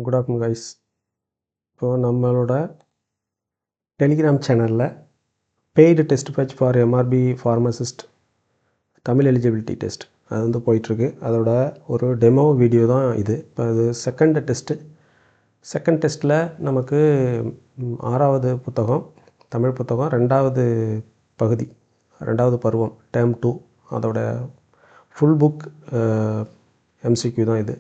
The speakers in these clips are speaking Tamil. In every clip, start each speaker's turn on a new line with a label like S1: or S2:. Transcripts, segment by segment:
S1: Good afternoon guys. இப்போது நம்மளோட டெலிகிராம் சேனலில் paid test batch for MRB pharmacist Tamil eligibility test அது வந்து போயிட்டுருக்கு. அதோட ஒரு டெமோ வீடியோ தான் இது. இப்போ அது செகண்ட் டெஸ்ட்டில் நமக்கு 6வது புத்தகம் தமிழ் புத்தகம் 2வது பகுதி 2வது பருவம் டேர்ம் 2 அதோட ஃபுல் புக் எம்சிக்யூ தான் இது.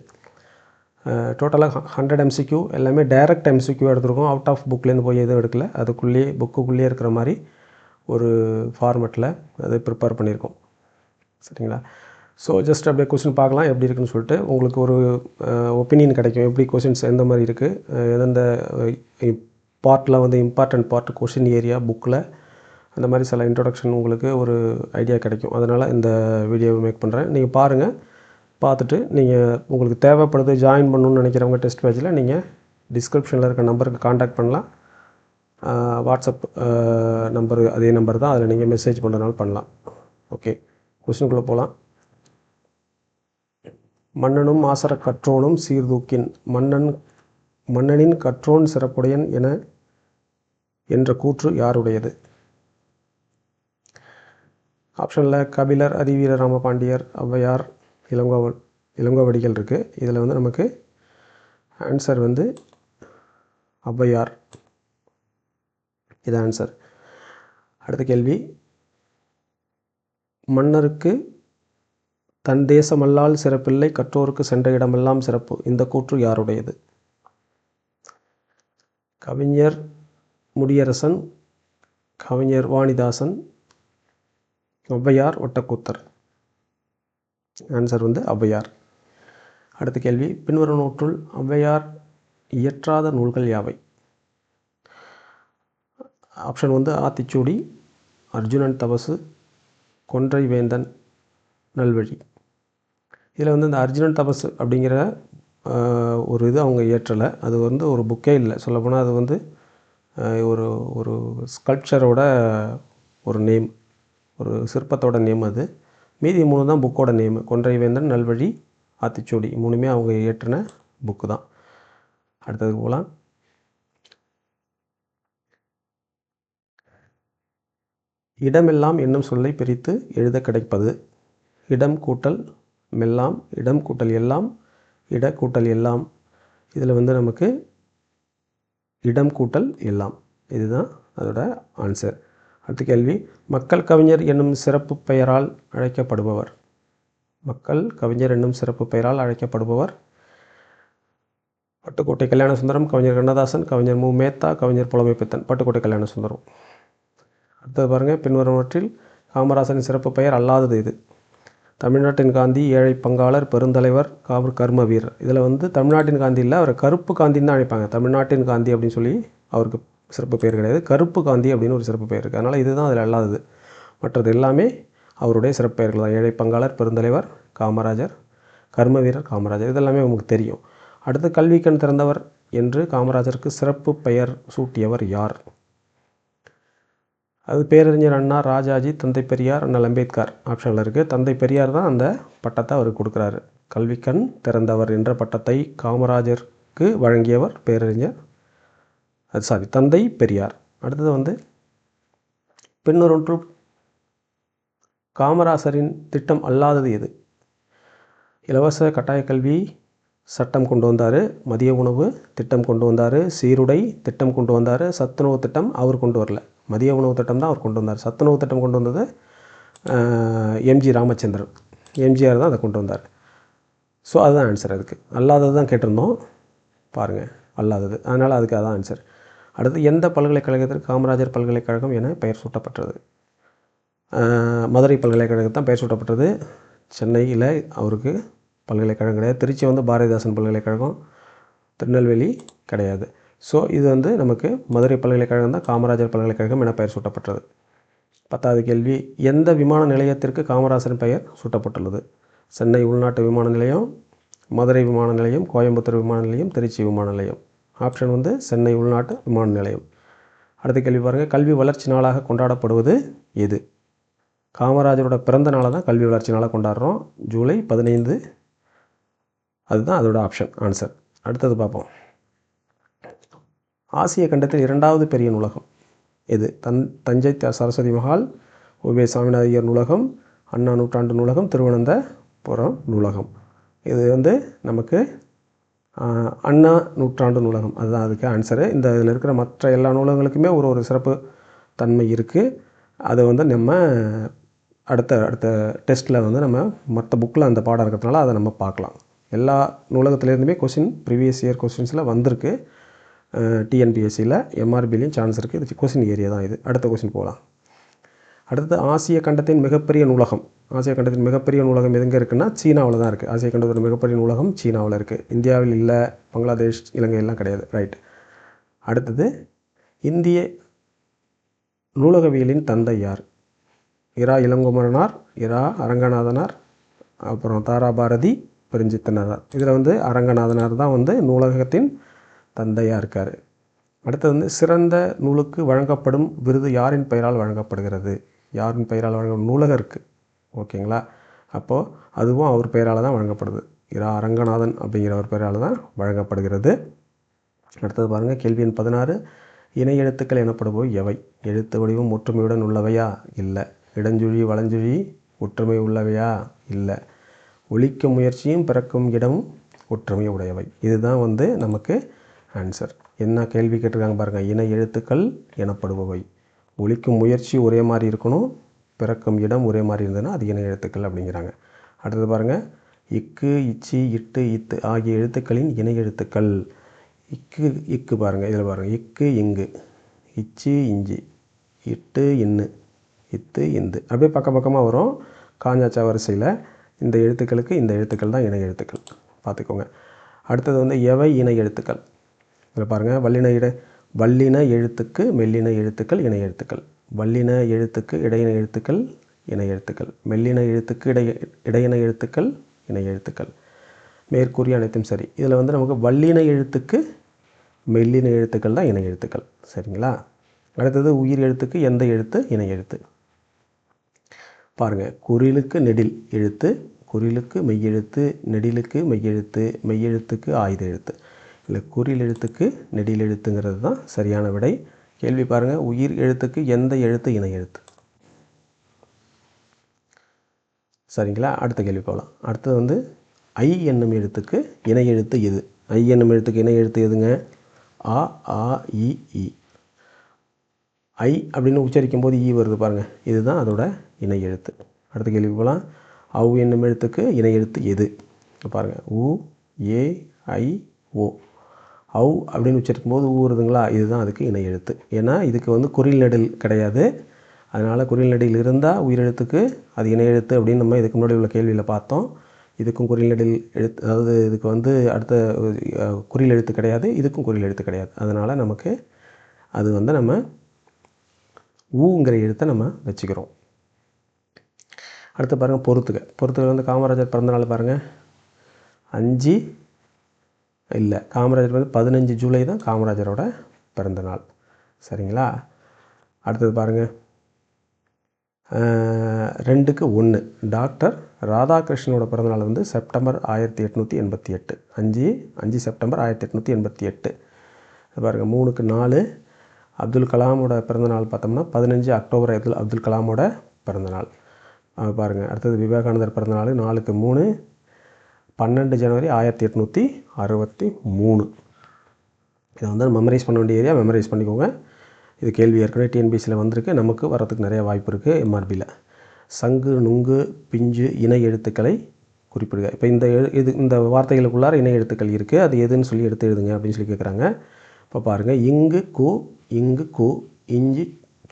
S1: டோட்டலாக 100 எம்சிக்யூ எல்லாமே டைரக்ட் எம்சிக்யூ எடுத்துருக்கோம். அவுட் ஆஃப் புக்லேருந்து போய் எதுவும் எடுக்கல. அதுக்குள்ளேயே புக்குக்குள்ளேயே இருக்கிற மாதிரி ஒரு ஃபார்மெட்டில் அது ப்ரிப்பேர் பண்ணியிருக்கோம். சரிங்களா? ஸோ ஜஸ்ட் அப்படியே கொஸ்டின் பார்க்கலாம் எப்படி இருக்குன்னு சொல்லிட்டு உங்களுக்கு ஒரு ஒப்பீனியன் கிடைக்கும். எப்படி கொஷின்ஸ் எந்த மாதிரி இருக்குது, எந்தெந்த பார்ட்டில் வந்து இம்பார்ட்டன்ட் பார்ட் கொஷின் ஏரியா புக்கில் அந்த மாதிரி சில இன்ட்ரொடக்ஷன் உங்களுக்கு ஒரு ஐடியா கிடைக்கும். அதனால் இந்த வீடியோவை மேக் பண்ணுறேன். நீங்கள் பாருங்கள். பார்த்துட்டு நீங்கள் உங்களுக்கு தேவைப்படுது ஜாயின் பண்ணணுன்னு நினைக்கிறவங்க டெஸ்ட் பேட்சில் நீங்கள் டிஸ்கிரிப்ஷனில் இருக்க நம்பருக்கு காண்டாக்ட் பண்ணலாம். வாட்ஸ்அப் நம்பரு அதே நம்பர் தான். அதில் நீங்கள் மெசேஜ் பண்ணுறதுனால பண்ணலாம். ஓகே, கொஸ்டினுக்குள்ளே போகலாம். மன்னனும் ஆசர கற்றோனும் சீர்தூக்கின் மன்னனின் கற்றோன் சிறப்புடையன் என்ற கூற்று யாருடையது? ஆப்ஷனில் கபிலர், அதிவீர ராமபாண்டியர், ஔவையார், இளங்கோவடிகள் இருக்குது. இதில் வந்து நமக்கு ஆன்சர் வந்து ஔவையார். இது ஆன்சர். அடுத்த கேள்வி, மன்னருக்கு தன் தேசமல்லால் சிறப்பில்லை, கற்றோருக்கு சென்ற இடமெல்லாம் சிறப்பு. இந்த கூற்று யாருடையது? கவிஞர் முடியரசன், கவிஞர் வாணிதாசன், ஔவையார், ஒட்டக்கூத்தர். ஆன்சர் வந்து ஔவையார். அடுத்த கேள்வி, பின்வரும் நூற்றுள் ஔவையார் இயற்றாத நூல்கள் யாவை? ஆப்ஷன் வந்து ஆத்திச்சூடி, அர்ஜுனன் தபசு, கொன்றை வேந்தன், நல்வழி. இதில் வந்து இந்த அர்ஜுனன் தபசு அப்படிங்கிற ஒரு இது அவங்க இயற்றலை. அது வந்து ஒரு புக்கே இல்லை. சொல்லப்போனால் அது வந்து ஒரு ஒரு ஸ்கல்ப்சரோட ஒரு நேம், ஒரு சிற்பத்தோட நேம். அது மீதி 3 தான் புக்கோட நேமு. கொன்றை வேந்தன், நல்வழி, ஆத்திச்சூடி 3மே அவங்க இயற்றின புக்கு தான். அடுத்ததுக்கு போகலாம். இடமெல்லாம் என்னும் சொல்லை பிரித்து எழுத கிடைப்பது? இடம் கூட்டல் மெல்லாம், இடம் கூட்டல் எல்லாம், இட கூட்டல் எல்லாம். இதில் வந்து நமக்கு இடம் கூட்டல் எல்லாம், இதுதான் அதோட ஆன்சர். அடுத்த கேள்வி, மக்கள் கவிஞர் என்னும் சிறப்பு பெயரால் அழைக்கப்படுபவர்? மக்கள் கவிஞர் என்னும் சிறப்பு பெயரால் அழைக்கப்படுபவர் பட்டுக்கோட்டை கல்யாணசுந்தரம், கவிஞர் கண்ணதாசன், கவிஞர் மு. மேத்தா, கவிஞர் புலமைப்பித்தன். பட்டுக்கோட்டை கல்யாணசுந்தரம். அடுத்தது பாருங்கள், பின்வருவற்றில் காமராசரின் சிறப்பு பெயர் அல்லாதது இது? தமிழ்நாட்டின் காந்தி, ஏழை பங்காளர், பெருந்தலைவர், கர்ம வீரர். இதில் வந்து தமிழ்நாட்டின் காந்தி இல்லை, அவர் கருப்பு காந்தின்னு தான் அழைப்பாங்க. தமிழ்நாட்டின் காந்தி அப்படின்னு சொல்லி அவருக்கு சிறப்பு பெயர் கிடையாது. கருப்பு காந்தி அப்படின்னு ஒரு சிறப்பு பெயர் இருக்குது. அதனால் இதுதான் அதில் அல்லாதது. மற்றது எல்லாமே அவருடைய சிறப்பு பெயர்கள் தான். ஏழை பங்காளர், பெருந்தலைவர், காமராஜர், கர்ம வீரர், காமராஜர். இதெல்லாமே உங்களுக்கு தெரியும். அடுத்து, கல்வி கண் திறந்தவர் என்று காமராஜருக்கு சிறப்பு பெயர் சூட்டியவர் யார்? அது பேரறிஞர் அண்ணா, ராஜாஜி, தந்தை பெரியார், அண்ணல் அம்பேத்கர். ஆப்ஷனில் இருக்குது. தந்தை பெரியார் தான் அந்த பட்டத்தை அவருக்கு கொடுக்குறாரு. கல்வி கண் திறந்தவர் என்ற பட்டத்தை காமராஜருக்கு வழங்கியவர் பேரறிஞர் தந்தை பெரியார். அடுத்தது வந்து, பின்னொன்று காமராசரின் திட்டம் அல்லாதது எது? இலவச கட்டாய கல்வி சட்டம் கொண்டு வந்தார், மதிய உணவு திட்டம் கொண்டு வந்தார், சீருடை திட்டம் கொண்டு வந்தார், சத்துணவு திட்டம் அவர் கொண்டு வரல. மதிய உணவு திட்டம் தான் அவர் கொண்டு வந்தார். சத்துணவு திட்டம் கொண்டு வந்தது எம்ஜி ராமச்சந்திரன், எம்ஜிஆர் தான் அதை கொண்டு வந்தார். ஸோ அதுதான் ஆன்சர். அதுக்கு அல்லாதது தான் கேட்டிருந்தோம், பாருங்கள், அல்லாதது. அதனால் அதுக்கு அதான் ஆன்சர். அடுத்து, எந்த பல்கலைக்கழகத்திற்கு காமராஜர் பல்கலைக்கழகம் என பெயர் சூட்டப்பட்டது? மதுரை பல்கலைக்கழகம் தான் பெயர் சூட்டப்பட்டது. சென்னையில் அவருக்கு பல்கலைக்கழகம் கிடையாது. திருச்சி வந்து பாரதிதாசன் பல்கலைக்கழகம், திருநெல்வேலி கிடையாது. ஸோ இது வந்து நமக்கு மதுரை பல்கலைக்கழகம் தான் காமராஜர் பல்கலைக்கழகம் என பெயர் சூட்டப்பட்டது. 10வது கேள்வி, எந்த விமான நிலையத்திற்கு காமராஜரின் பெயர் சூட்டப்பட்டுள்ளது? சென்னை உள்நாட்டு விமான நிலையம், மதுரை விமான நிலையம், கோயம்புத்தூர் விமான நிலையம், திருச்சி விமான நிலையம். ஆப்ஷன் வந்து சென்னை உள்நாட்டு விமான நிலையம். அடுத்த கேள்வி பாருங்கள், கல்வி வளர்ச்சி நாளாக கொண்டாடப்படுவது எது? காமராஜரோட பிறந்த நாளை தான் கல்வி வளர்ச்சி நாளாக கொண்டாடுறோம், ஜூலை 15. அதுதான் அதோட ஆப்ஷன் ஆன்சர். அடுத்தது பார்ப்போம். ஆசிய கண்டத்தில் 2வது பெரிய நூலகம் எது? தஞ்சை சரஸ்வதி மஹால், ஓவே சாமிநாத ஐயர் நூலகம், அண்ணா நூற்றாண்டு நூலகம், திருவனந்தபுரம் நூலகம். இது வந்து நமக்கு அண்ணா நூற்றாண்டு நூலகம், அதுதான் அதுக்கு ஆன்சரு. இந்த இதில் இருக்கிற மற்ற எல்லா நூலகங்களுக்குமே ஒரு சிறப்பு தன்மை இருக்குது. அதை வந்து நம்ம அடுத்த டெஸ்ட்டில் வந்து நம்ம மற்ற புக்கில் அந்த பாடம் இருக்கிறதுனால அதை நம்ம பார்க்கலாம். எல்லா நூலகத்துலேருந்துமே ப்ரீவியஸ் இயர் கொஸ்டின்ஸில் வந்திருக்கு. டிஎன்பிஎஸ்சியில் எம்ஆர்பிலையும் சான்ஸ் இருக்குது. இது கொஸ்டின் ஏரியா தான் இது. அடுத்த கொஸ்டின் போகலாம். அடுத்தது ஆசிய கண்டத்தின் மிகப்பெரிய நூலகம். ஆசிய கண்டத்தின் மிகப்பெரிய நூலகம் எங்கே இருக்குன்னா சீனாவில் தான் இருக்குது. ஆசிய கண்டத்தின் மிகப்பெரிய நூலகம் சீனாவில் இருக்குது. இந்தியாவில் இல்லை, பங்களாதேஷ், இலங்கை எல்லாம் கிடையாது. ரைட். அடுத்தது இந்திய நூலகவியலின் தந்தை யார்? இரா இளங்குமரனார், இரா அரங்கநாதனார், அப்புறம் தாராபாரதி, பெருஞ்சித்தனார். இதில் வந்து அரங்கநாதனார் தான் வந்து நூலகத்தின் தந்தையாக இருக்கார். அடுத்தது வந்து சிறந்த நூலுக்கு வழங்கப்படும் விருது யாரின் பெயரால் வழங்கப்படுகிறது? யாரின் பெயரால் நூலகருக்கு. ஓகேங்களா? அப்போது அதுவும் அவர் பெயரால் தான் வழங்கப்படுது. இரா அரங்கநாதன் அப்படிங்கிறவர் பெயரால் தான் வழங்கப்படுகிறது. அடுத்தது பாருங்கள், கேள்வி எண் 16. இணை எழுத்துக்கள் எனப்படுபவை எவை? எழுத்து வடிவம் ஒற்றுமையுடன் உள்ளவையா? இல்லை. இடஞ்சுழி வலஞ்சுழி ஒற்றுமை உள்ளவையா? இல்லை. ஒலிக்கும் முயற்சியும் பிறக்கும் இடமும் ஒற்றுமை உடையவை. இதுதான் வந்து நமக்கு ஆன்சர். என்ன கேள்வி கேட்டிருக்காங்க பாருங்கள். இணை எழுத்துக்கள் எனப்படுபவை. ஒலிக்கும் முயற்சி ஒரே மாதிரி இருக்கணும், பிறக்கும் இடம் ஒரே மாதிரி இருந்ததுன்னா அது இணை எழுத்துக்கள் அப்படிங்கிறாங்க. அடுத்தது பாருங்கள், இக்கு, இச்சி, இட்டு, இத்து ஆகிய எழுத்துக்களின் இணை எழுத்துக்கள். இக்கு பாருங்கள், இதில் பாருங்கள். இக்கு இங்கு, இச்சி இஞ்சி, இட்டு இன்னு, இத்து இந்து, அப்படியே பக்கமாக வரும். காஞ்சாச்சா வரிசையில் இந்த எழுத்துக்களுக்கு இந்த எழுத்துக்கள் தான் இணை எழுத்துக்கள், பார்த்துக்கோங்க. அடுத்தது வந்து எவை இணை எழுத்துக்கள்? இதில் பாருங்கள், வல்லின எழுத்துக்கு மெல்லின எழுத்துக்கள் இணை எழுத்துக்கள், வல்லின எழுத்துக்கு இடையின எழுத்துக்கள் இணை எழுத்துக்கள், மெல்லின எழுத்துக்கு இடையின எழுத்துக்கள் இணை எழுத்துக்கள். மேற்கூறிய அனைத்தும் சரி. இதில் வந்து நமக்கு வல்லின எழுத்துக்கு மெல்லின எழுத்துக்கள் தான் இணை எழுத்துக்கள். சரிங்களா? அடுத்தது உயிர் எழுத்துக்கு எந்த எழுத்து இணை எழுத்து? பாருங்கள், குறிலுக்கு நெடில் எழுத்து, குறிலுக்கு மெய்யெழுத்து, நெடிலுக்கு மெய்யெழுத்து, மெய்யெழுத்துக்கு ஆயுத எழுத்து. இல்லை, குறில் எழுத்துக்கு நெடில் எழுத்துங்கிறது தான் சரியான விடை. கேள்வி பாருங்கள், உயிர் எழுத்துக்கு எந்த எழுத்து இணை எழுத்து? சரிங்களா? அடுத்த கேள்வி போகலாம். அடுத்தது வந்து ஐ என்னும் எழுத்துக்கு இணை எழுத்து எது? ஐ என்னும் எழுத்துக்கு இணை எழுத்து எதுங்க? ஆ, ஆ, இ, ஈ. ஐ அப்படின்னு உச்சரிக்கும் போது ஈ வருது பாருங்கள், இதுதான் அதோட இணை எழுத்து. அடுத்த கேள்வி போகலாம். ஔ என்னும் எழுத்துக்கு இணை எழுத்து எது? பாருங்கள், உ, ஏ, ஐ, ஓ. ஔ அப்படின்னு உச்சரிக்கும் போது ஊ வருதுங்களா, இதுதான் அதுக்கு இணை எழுத்து. ஏன்னா இதுக்கு வந்து குறில் நெடில் கிடையாது. அதனால் குறில் நெடில் இருந்தால் உயிரெழுத்துக்கு அது இணை எழுத்து அப்படின்னு நம்ம இதுக்கு முன்னாடி உள்ள கேள்வியில் பார்த்தோம். இதுக்கும் குறில் நெடில் எழுத்து, அதாவது இதுக்கு வந்து அடுத்த குறில் எழுத்து கிடையாது, இதுக்கும் குறில் எழுத்து கிடையாது. அதனால் நமக்கு அது வந்து நம்ம ஊங்கிற எழுத்தை நம்ம வச்சுக்கிறோம். அடுத்து பாருங்கள், பொறுத்துக வந்து காமராஜர் பிறந்தநாள் பாருங்கள், 5 இல்லை, காமராஜர் வந்து 15 ஜூலை தான் காமராஜரோட பிறந்தநாள். சரிங்களா? அடுத்தது பாருங்கள், 2க்கு 1 டாக்டர் ராதாகிருஷ்ணனோட பிறந்தநாள் வந்து செப்டம்பர் 1888. 5 செப்டம்பர் 1888. பாருங்கள், 3க்கு 4 அப்துல் கலாமோட பிறந்தநாள் பார்த்தோம்னா 15 அக்டோபர் அப்துல் கலாமோட பிறந்தநாள். பாருங்கள், அடுத்தது விவேகானந்தர் பிறந்தநாள் 4க்கு 3 12 ஜனவரி 1863. இதை வந்து மெமரைஸ் பண்ண வேண்டிய ஏரியா, மெமரைஸ் பண்ணிக்கோங்க. இது கேள்வி ஏற்கனவே டிஎன்பிசியில் வந்திருக்கு, நமக்கு வரதுக்கு நிறைய வாய்ப்பு இருக்குது எம்ஆர்பியில். சங்கு, நுங்கு, பிஞ்சு இணை எழுத்துக்களை குறிப்பிடுக. இப்போ இந்த வார்த்தைகளுக்குள்ளார இணை எழுத்துக்கள் இருக்குது, அது எதுன்னு சொல்லி எடுத்து எழுதுங்க அப்படின்னு சொல்லி கேட்குறாங்க. இப்போ பாருங்கள், இங்கு கு, இஞ்சி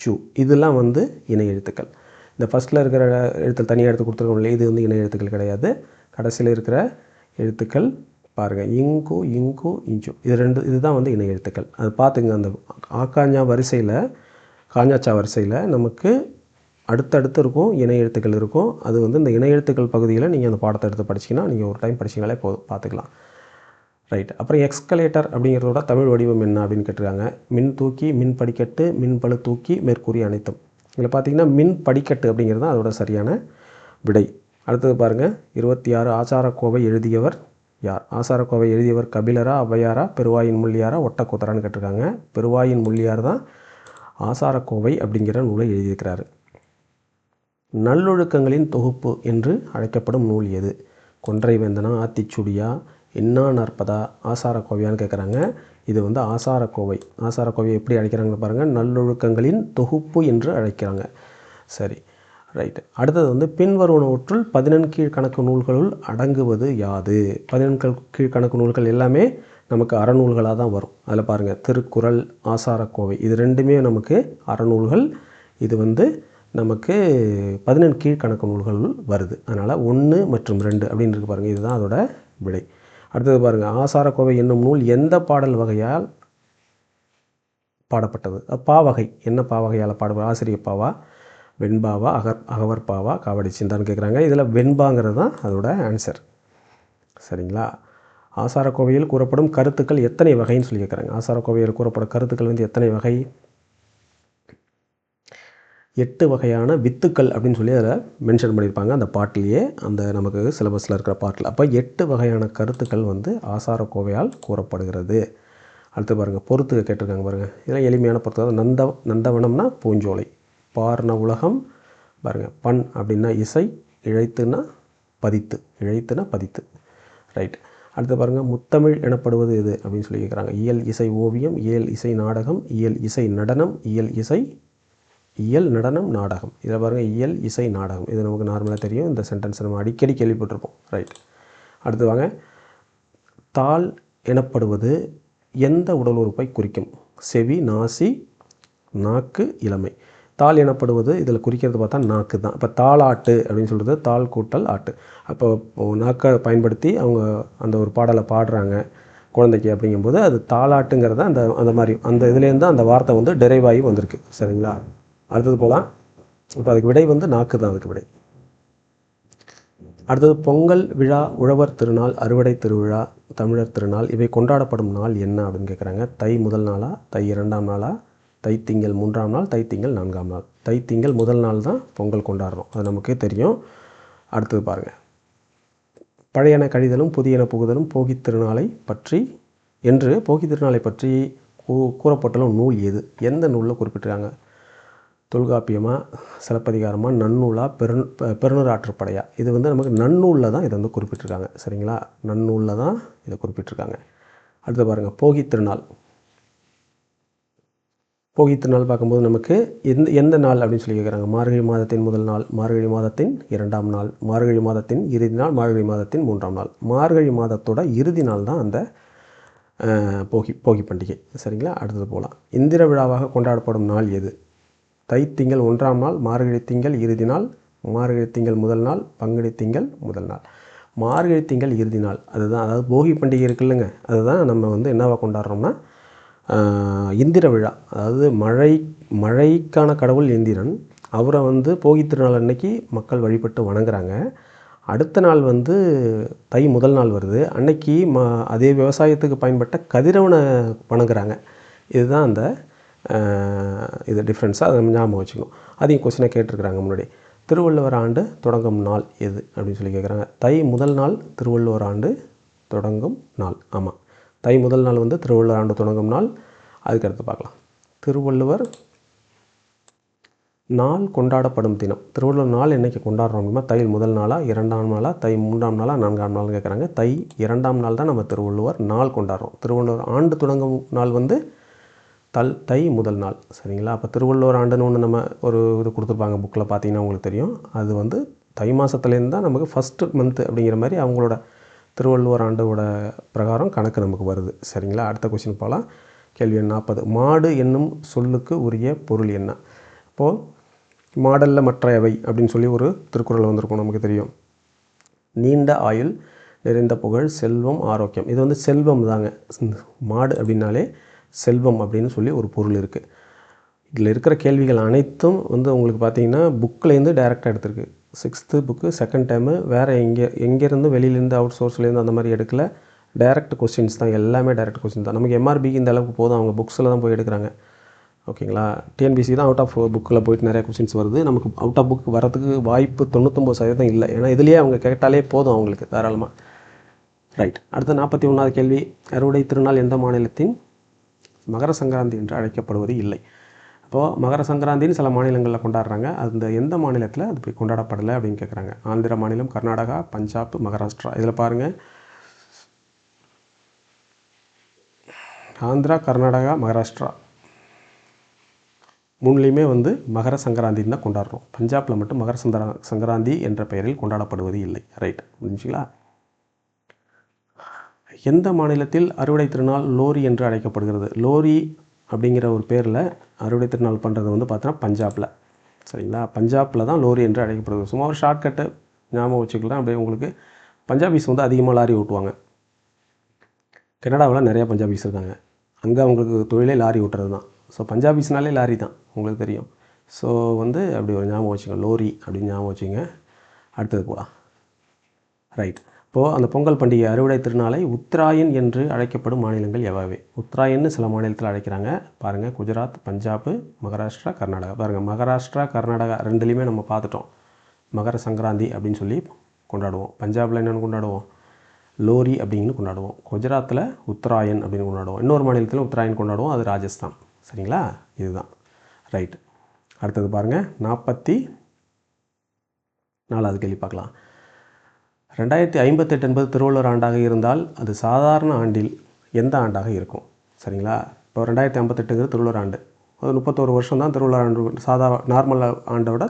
S1: சு, இதெல்லாம் வந்து இணை எழுத்துக்கள். இந்த ஃபஸ்ட்டில் இருக்கிற எழுத்து தனியாக எடுத்து கொடுத்துருக்கோம் இல்லையா, இது வந்து இணை எழுத்துக்கள் கிடையாது. கடைசியில் இருக்கிற எழுத்துக்கள் பாருங்கள், இங்கு, இஞ்சு, இதுதான் வந்து இணை எழுத்துக்கள். அது பார்த்துங்க. அந்த காஞ்சாச்சா வரிசையில் நமக்கு அடுத்தடுத்து இருக்கும் இணை எழுத்துக்கள் இருக்கும். அது வந்து இந்த இணை எழுத்துக்கள் பகுதியில் நீங்கள் அந்த பாடத்தை எடுத்து படிச்சிங்கன்னா, நீங்கள் ஒரு டைம் படிச்சிங்கனாலே போதும், பார்த்துக்கலாம். ரைட். அப்புறம் எக்ஸ்கலேட்டர் அப்படிங்கிறதோட தமிழ் வடிவம் என்ன அப்படின்னு கேட்டிருக்காங்க. மின் தூக்கி, மின் படிக்கட்டு, மின் பளு தூக்கி, மேற்கூறிய அனைத்தும். இதில் பார்த்திங்கன்னா மின் படிக்கட்டு அப்படிங்கிறது தான் அதோட சரியான விடை. அடுத்தது பாருங்கள், 26 ஆச்சாரக்கோவை எழுதியவர் யார்? ஆசாரக்கோவை எழுதியவர் கபிலரா, ஔவையாரா, பெருவாயின் முள்ளியாரா, ஒட்டக்கூத்தரான்னு கேட்டிருக்காங்க. பெருவாயின் முள்ளியார் தான் ஆசாரக்கோவை அப்படிங்கிற நூலை எழுதியிருக்கிறாரு. நல்லொழுக்கங்களின் தொகுப்பு என்று அழைக்கப்படும் நூல் எது? கொன்றை வேந்தனா, ஆத்திச்சூடியா, இன்னா நாற்பதா, ஆசாரக்கோவையான்னு கேட்குறாங்க. இது வந்து ஆசாரக்கோவை. ஆசாரக்கோவையை எப்படி அழைக்கிறாங்கன்னு பாருங்கள். நல்லொழுக்கங்களின் தொகுப்பு என்று அழைக்கிறாங்க. சரி, ரைட்டு. அடுத்தது வந்து பின்வருவனவற்றுள் 11 கீழ்கணக்கு நூல்களுள் அடங்குவது யாது? 11 கீழ்கணக்கு நூல்கள் எல்லாமே நமக்கு அறநூல்களாக தான் வரும். அதில் பாருங்கள், திருக்குறள், ஆசாரக்கோவை இது ரெண்டுமே நமக்கு அறநூல்கள். இது வந்து நமக்கு 11 கீழ்கணக்கு நூல்கள் வருது. அதனால் 1 மற்றும் 2 அப்படின்னு இருக்கு பாருங்கள். இதுதான் அதோட விடை. அடுத்தது பாருங்கள், ஆசாரக்கோவை என்னும் நூல் எந்த பாடல் வகையால் பாடப்பட்டது? பாவகை என்ன பாவகையால் பாடப்படும்? ஆசிரியர் பாவா, வெண்பாவா, அகவர் பாவா, காவடி சிந்தான்னு கேட்குறாங்க. இதில் வெண்பாங்கிறது தான் அதோட ஆன்சர். சரிங்களா? ஆசாரக்கோவையில் கூறப்படும் கருத்துக்கள் எத்தனை வகைன்னு சொல்லி கேட்குறாங்க. ஆசாரக்கோவையில் கூறப்படும் கருத்துக்கள் வந்து எத்தனை வகை? 8 வகையான வித்துக்கள் அப்படின்னு சொல்லி அதில் மென்ஷன் பண்ணியிருப்பாங்க அந்த பாட்டிலேயே, அந்த நமக்கு சிலபஸில் இருக்கிற பாட்டில். அப்போ 8 வகையான கருத்துக்கள் வந்து ஆசாரக்கோவையால் கூறப்படுகிறது. அடுத்து பாருங்கள், பொறுத்து கேட்டிருக்காங்க பாருங்கள். இதெல்லாம் எளிமையான பொறுத்து. நந்தவனம்னா பூஞ்சோலை, பார்ன உலகம் பாருங்கள், பண் அப்படின்னா இசை, இழைத்துனா பதித்து. ரைட். அடுத்து பாருங்கள், முத்தமிழ் எனப்படுவது எது அப்படின்னு சொல்லி கேட்குறாங்க. இயல் இசை ஓவியம், இயல் இசை நாடகம், இயல் இசை நடனம், இயல் நடனம் நாடகம். இதில் பாருங்கள், இயல் இசை நாடகம். இது நமக்கு நார்மலாக தெரியும். இந்த சென்டென்ஸ் நம்ம அடிக்கடி கேள்விப்பட்டிருப்போம். ரைட். அடுத்து வாங்க, தாள் எனப்படுவது எந்த உடல் உறுப்பை குறிக்கும்? செவி, நாசி, நாக்கு, இளமை. தாள் எனப்படுவது இதில் குறிக்கிறது பார்த்தா நாக்கு தான். இப்போ தாளாட்டு அப்படின்னு சொல்கிறது தாள் கூட்டல் ஆட்டு. அப்போ நாக்கை பயன்படுத்தி அவங்க அந்த ஒரு பாடலை பாடுறாங்க குழந்தைக்கு அப்படிங்கும்போது அது தாளாட்டுங்கிறத அந்த மாதிரி அந்த இதுலேருந்து அந்த வார்த்தை வந்து டெரைவ் ஆகி வந்திருக்கு. சரிங்களா? அடுத்தது போகலாம். இப்போ அதுக்கு விடை வந்து நாக்கு தான் அதுக்கு விடை. அடுத்தது பொங்கல் விழா, உழவர் திருநாள், அறுவடை திருவிழா, தமிழர் திருநாள் இவை கொண்டாடப்படும் நாள் என்ன அப்படின்னு கேட்குறாங்க. தை முதல் நாளா, தை 2ஆம் நாளா, தை திங்கள் 3ஆம் நாள், தை திங்கள் 4ஆம் நாள்? தை திங்கள் முதல் நாள் தான் பொங்கல் கொண்டாடுறோம், அது நமக்கே தெரியும். அடுத்தது பாருங்கள், பழையன கழிதலும் புதியன புகுதலும் போகி திருநாளை பற்றி என்று போகி திருநாளை பற்றி கூறப்பட்டுள்ள நூல் எது? எந்த நூலில் குறிப்பிட்டிருக்காங்க? தொல்காப்பியமா, சிலப்பதிகாரமா, நன்னூலா, பெருநூறாற்றுப்படையா? இது வந்து நமக்கு நன்னூலில் தான் இதை வந்து குறிப்பிட்டிருக்காங்க. சரிங்களா? நன்னூலில் தான் இதை குறிப்பிட்டிருக்காங்க. அடுத்து பாருங்கள், போகி திருநாள். போகி திருநாள் பார்க்கும்போது நமக்கு எந்த நாள் அப்படின்னு சொல்லி கேட்குறாங்க. மார்கழி மாதத்தின் முதல் நாள், மார்கழி மாதத்தின் 2ஆம் நாள், மார்கழி மாதத்தின் இறுதி நாள், மார்கழி மாதத்தின் 3ஆம் நாள். மார்கழி மாதத்தோட இறுதி நாள் தான் அந்த போகி பண்டிகை. சரிங்களா? அடுத்தது போகலாம். இந்திர விழாவாக கொண்டாடப்படும் நாள் எது? தை திங்கள் 1ஆம் நாள், மார்கழி திங்கள் இறுதி நாள், மார்கழி திங்கள் முதல் நாள், பங்குனி திங்கள் முதல் நாள். மார்கழி திங்கள் இறுதி நாள் அதுதான், அதாவது போகி பண்டிகை இருக்குல்லைங்க, அதுதான் நம்ம வந்து என்னவா கொண்டாடுறோம்னா இந்திர விழா. அதாவது மழைக்கான கடவுள் இந்திரன், அவரை வந்து போகி திருநாள் அன்னைக்கு மக்கள் வழிபட்டு வணங்குறாங்க. அடுத்த நாள் வந்து தை முதல் நாள் வருது, அன்னைக்கு அதே விவசாயத்துக்கு பயன்பட்ட கதிரவனை வணங்குறாங்க. இதுதான் அந்த இது டிஃப்ரென்ஸாக அதை நம்ம ஞாபகம் வச்சுக்கணும். அதையும் கொஸ்டினை கேட்டிருக்கிறாங்க முன்னாடி. திருவள்ளுவர் ஆண்டு தொடங்கும் நாள் எது அப்படின்னு சொல்லி கேட்குறாங்க. தை முதல் நாள் திருவள்ளுவர் ஆண்டு தொடங்கும் நாள். ஆமாம், தை முதல் நாள் வந்து திருவள்ளுவர் ஆண்டு தொடங்கும் நாள். அதுக்கடுத்து பார்க்கலாம், திருவள்ளுவர் நாள் கொண்டாடப்படும் தினம். திருவள்ளுவர் நாள் என்றைக்கு கொண்டாடுறோம் அப்படின்னா தை முதல் நாளா, 2ஆம் நாளா, தை 3ஆம் நாளா, 4ஆம் நாள்னு கேட்குறாங்க. தை 2ஆம் நாள் தான் நம்ம திருவள்ளுவர் நாள் கொண்டாடுறோம். திருவள்ளுவர் ஆண்டு தொடங்கும் நாள் வந்து தை முதல் நாள். சரிங்களா? அப்போ திருவள்ளுவர் ஆண்டுன்னு ஒன்று நம்ம ஒரு இது கொடுத்துருப்பாங்க புக்கில், பார்த்தீங்கன்னா உங்களுக்கு தெரியும். அது வந்து தை மாதத்துலேருந்து தான் நமக்கு ஃபஸ்ட்டு மந்த்து அப்படிங்கிற மாதிரி அவங்களோட திருவள்ளுவர் ஆண்டோட பிரகாரம் கணக்கு நமக்கு வருது. சரிங்களா? அடுத்த கொஸ்டின் போகலாம். கேள்வி எண் 40. மாடு என்னும் சொல்லுக்கு உரிய பொருள் என்ன? இப்போது மாடல்ல மற்றையவை அப்படின்னு சொல்லி ஒரு திருக்குறள் வந்திருக்கும், நமக்கு தெரியும். நீண்ட ஆயுள், நிறைந்த புகழ், செல்வம், ஆரோக்கியம். இது வந்து செல்வம் தாங்க. மாடு அப்படின்னாலே செல்வம் அப்படின்னு சொல்லி ஒரு பொருள் இருக்குது. இதில் இருக்கிற கேள்விகள் அனைத்தும் வந்து உங்களுக்கு பார்த்தீங்கன்னா புக்கிலேருந்து டைரெக்டாக எடுத்திருக்கு. 6th புக்கு, 2nd டைமு, வேறு எங்கேருந்து வெளியிலேருந்து அவுட் சோர்ஸ்லேருந்து அந்த மாதிரி எடுக்கல. டைரக்ட் கொஸ்டின்ஸ் தான், எல்லாமே டைரக்ட் கொஸ்டின் தான். நமக்கு எம்ஆர்பிக்கு இந்த அளவுக்கு போதும், அவங்க புக்ஸில் தான் போய் எடுக்கிறாங்க. ஓகேங்களா? டிஎன்பிசி தான் அவுட் ஆஃப் புக்கில் போயிட்டு நிறைய கொஸ்டின்ஸ் வருது. நமக்கு அவுட் ஆஃப் புக் வரதுக்கு வாய்ப்பு 99% இல்லை. ஏன்னா இதுலேயே அவங்க கேட்டாலே போதும் அவங்களுக்கு தாராளமாக. ரைட். அடுத்து 41வது கேள்வி, அறுவடை திருநாள் எந்த மாநிலத்தின் மகர சங்கராந்தி என்று அழைக்கப்படுவது இல்லை? அப்போது மகர சங்கராந்தின்னு சில மாநிலங்களில் கொண்டாடுறாங்க, அந்த எந்த மாநிலத்தில் அது போய் கொண்டாடப்படலை அப்படின்னு கேட்குறாங்க. ஆந்திர மாநிலம், கர்நாடகா, பஞ்சாப், மகாராஷ்டிரா. இதில் பாருங்கள், ஆந்திரா, கர்நாடகா, மகாராஷ்டிரா மூணுலேயுமே வந்து மகர சங்கராந்தின்னு தான் கொண்டாடுறோம். பஞ்சாபில் மட்டும் மகர சங்கராந்தி என்ற பெயரில் கொண்டாடப்படுவது இல்லை. ரைட், புரிஞ்சுங்களா? எந்த மாநிலத்தில் அறுவடை திருநாள் லோரி என்று அழைக்கப்படுகிறது? லோரி அப்படிங்கிற ஒரு பேரில் அறுவடை திருநாள் பண்ணுறது வந்து பார்த்தோன்னா பஞ்சாபில். சரிங்களா? பஞ்சாபில் தான் லோரி என்று அழைக்கப்படுகிறது. சும்மா ஒரு ஷார்ட்கட்டு ஞாபகம் வச்சுக்கலாம். அப்படியே உங்களுக்கு பஞ்சாபிஸ் வந்து அதிகமாக லாரி ஓட்டுவாங்க. கனடாவில் நிறையா பஞ்சாபிஸ் இருக்காங்க. அங்கே அவங்களுக்கு தொழிலே லாரி ஓட்டுறது தான். ஸோ பஞ்சாபிஸ்னாலே லாரி தான், உங்களுக்கு தெரியும். ஸோ வந்து அப்படி ஒரு ஞாபகம் வச்சுங்க, லோரி அப்படின்னு ஞாபகம் வச்சுங்க. அடுத்தது போகலாம். ரைட். இப்போது அந்த பொங்கல் பண்டிகை அறுவடை திருநாளை உத்தராயன் என்று அழைக்கப்படும் மாநிலங்கள் எவ்வளவு? உத்தராயன்னு சில மாநிலத்தில் அழைக்கிறாங்க. பாருங்கள், குஜராத், பஞ்சாப், மகாராஷ்டிரா, கர்நாடகா. பாருங்கள், மகாராஷ்டிரா, கர்நாடகா ரெண்டுலேயுமே நம்ம பார்த்துட்டோம். மகர சங்கராந்தி அப்படின்னு சொல்லி கொண்டாடுவோம். பஞ்சாபில் என்னென்னு கொண்டாடுவோம்? லோரி அப்படின்னு கொண்டாடுவோம். குஜராத்தில் உத்தராயன் அப்படின்னு கொண்டாடுவோம். இன்னொரு மாநிலத்தில் உத்தராயன் கொண்டாடுவோம், அது ராஜஸ்தான். சரிங்களா? இதுதான். ரைட். அடுத்தது பாருங்கள், 44வது கேள்வி பார்க்கலாம். 2058 என்பது திருவள்ளுவர் ஆண்டாக இருந்தால் அது சாதாரண ஆண்டில் எந்த ஆண்டாக இருக்கும்? சரிங்களா? இப்போ 2058ங்கிறது திருவள்ளுவர் ஆண்டு. அது 31 வருஷம் தான் திருவள்ளுவர் ஆண்டு. நார்மல் ஆண்டோட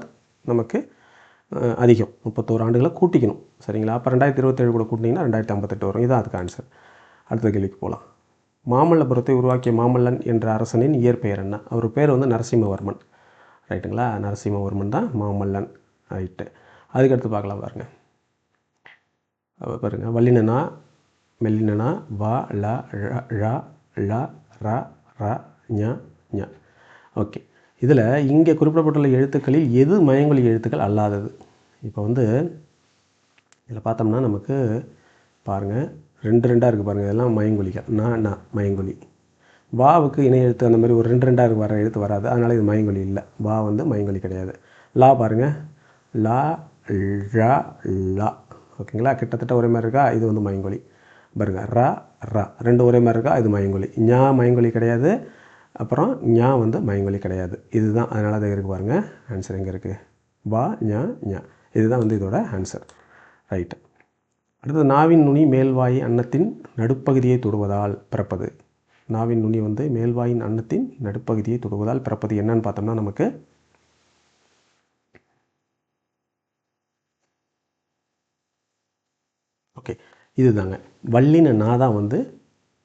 S1: நமக்கு அதிகம். 31 ஆண்டுகளை கூட்டிக்கணும். சரிங்களா? அப்போ 2027 கூட கூட்டினீங்கன்னா 2058 வரும். இதுதான் அதுக்கு ஆன்சர். அடுத்த கேள்விக்கு போகலாம். மாமல்லபுரத்தை உருவாக்கிய மாமல்லன் என்ற அரசனின் இயற்பெயர் என்ன? அவர் பேர் வந்து நரசிம்மவர்மன். ரைட்டுங்களா? நரசிம்மவர்மன் தான் மாமல்லன். ரைட்டு. அதுக்கடுத்து பார்க்கலாம் பாருங்கள். பாருங்கள், வல்லினனா, மெல்லினனா, வா, ல, ழ, ல, ர, ர, ஞ, ஞ. ஓகே. இதில் இங்கே குறிப்பிடப்பட்டுள்ள எழுத்துக்களில் எது மயங்கொலி எழுத்துக்கள் அல்லாதது? இப்போ வந்து இதில் பார்த்தோம்னா நமக்கு பாருங்கள், ரெண்டாக இருக்குது பாருங்கள். இதெல்லாம் மயங்கொலிகள். ந மயங்கொலி. வாவுக்கு இணை எழுத்து அந்த மாதிரி ஒரு ரெண்டாக வர எழுத்து வராது, அதனால் இது மயங்கொலி இல்லை. வா வந்து மயங்கொலி கிடையாது. லா பாருங்கள், லா, ழ, லா. ஓகேங்களா? கிட்டத்தட்ட ஒரே மாதிரி இருக்கா? இது வந்து மயங்கொலி. பாருங்கள், ர, ர ரெண்டு ஒரே மாதிரி இருக்கா? இது மயங்கொலி. ஞா மயங்கொலி கிடையாது, அப்புறம் ஞா வந்து மயங்கொலி கிடையாது. இதுதான், அதனால் அது இருக்குது பாருங்கள். ஆன்சர் எங்கே இருக்குது? வா, ஞா, ஞா. இதுதான் வந்து இதோட ஆன்சர். ரைட்டு. அடுத்தது, நாவின் நுனி மேல்வாய் அன்னத்தின் நடுப்பகுதியை தொடுவதால் பிறப்பது. நாவின் நுனி வந்து மேல்வாயின் அன்னத்தின் நடுப்பகுதியை தொடுவதால் பிறப்பது என்னன்னு பார்த்தோம்னா நமக்கு ஓகே, இதுதாங்க. வல்லின நாதான் வந்து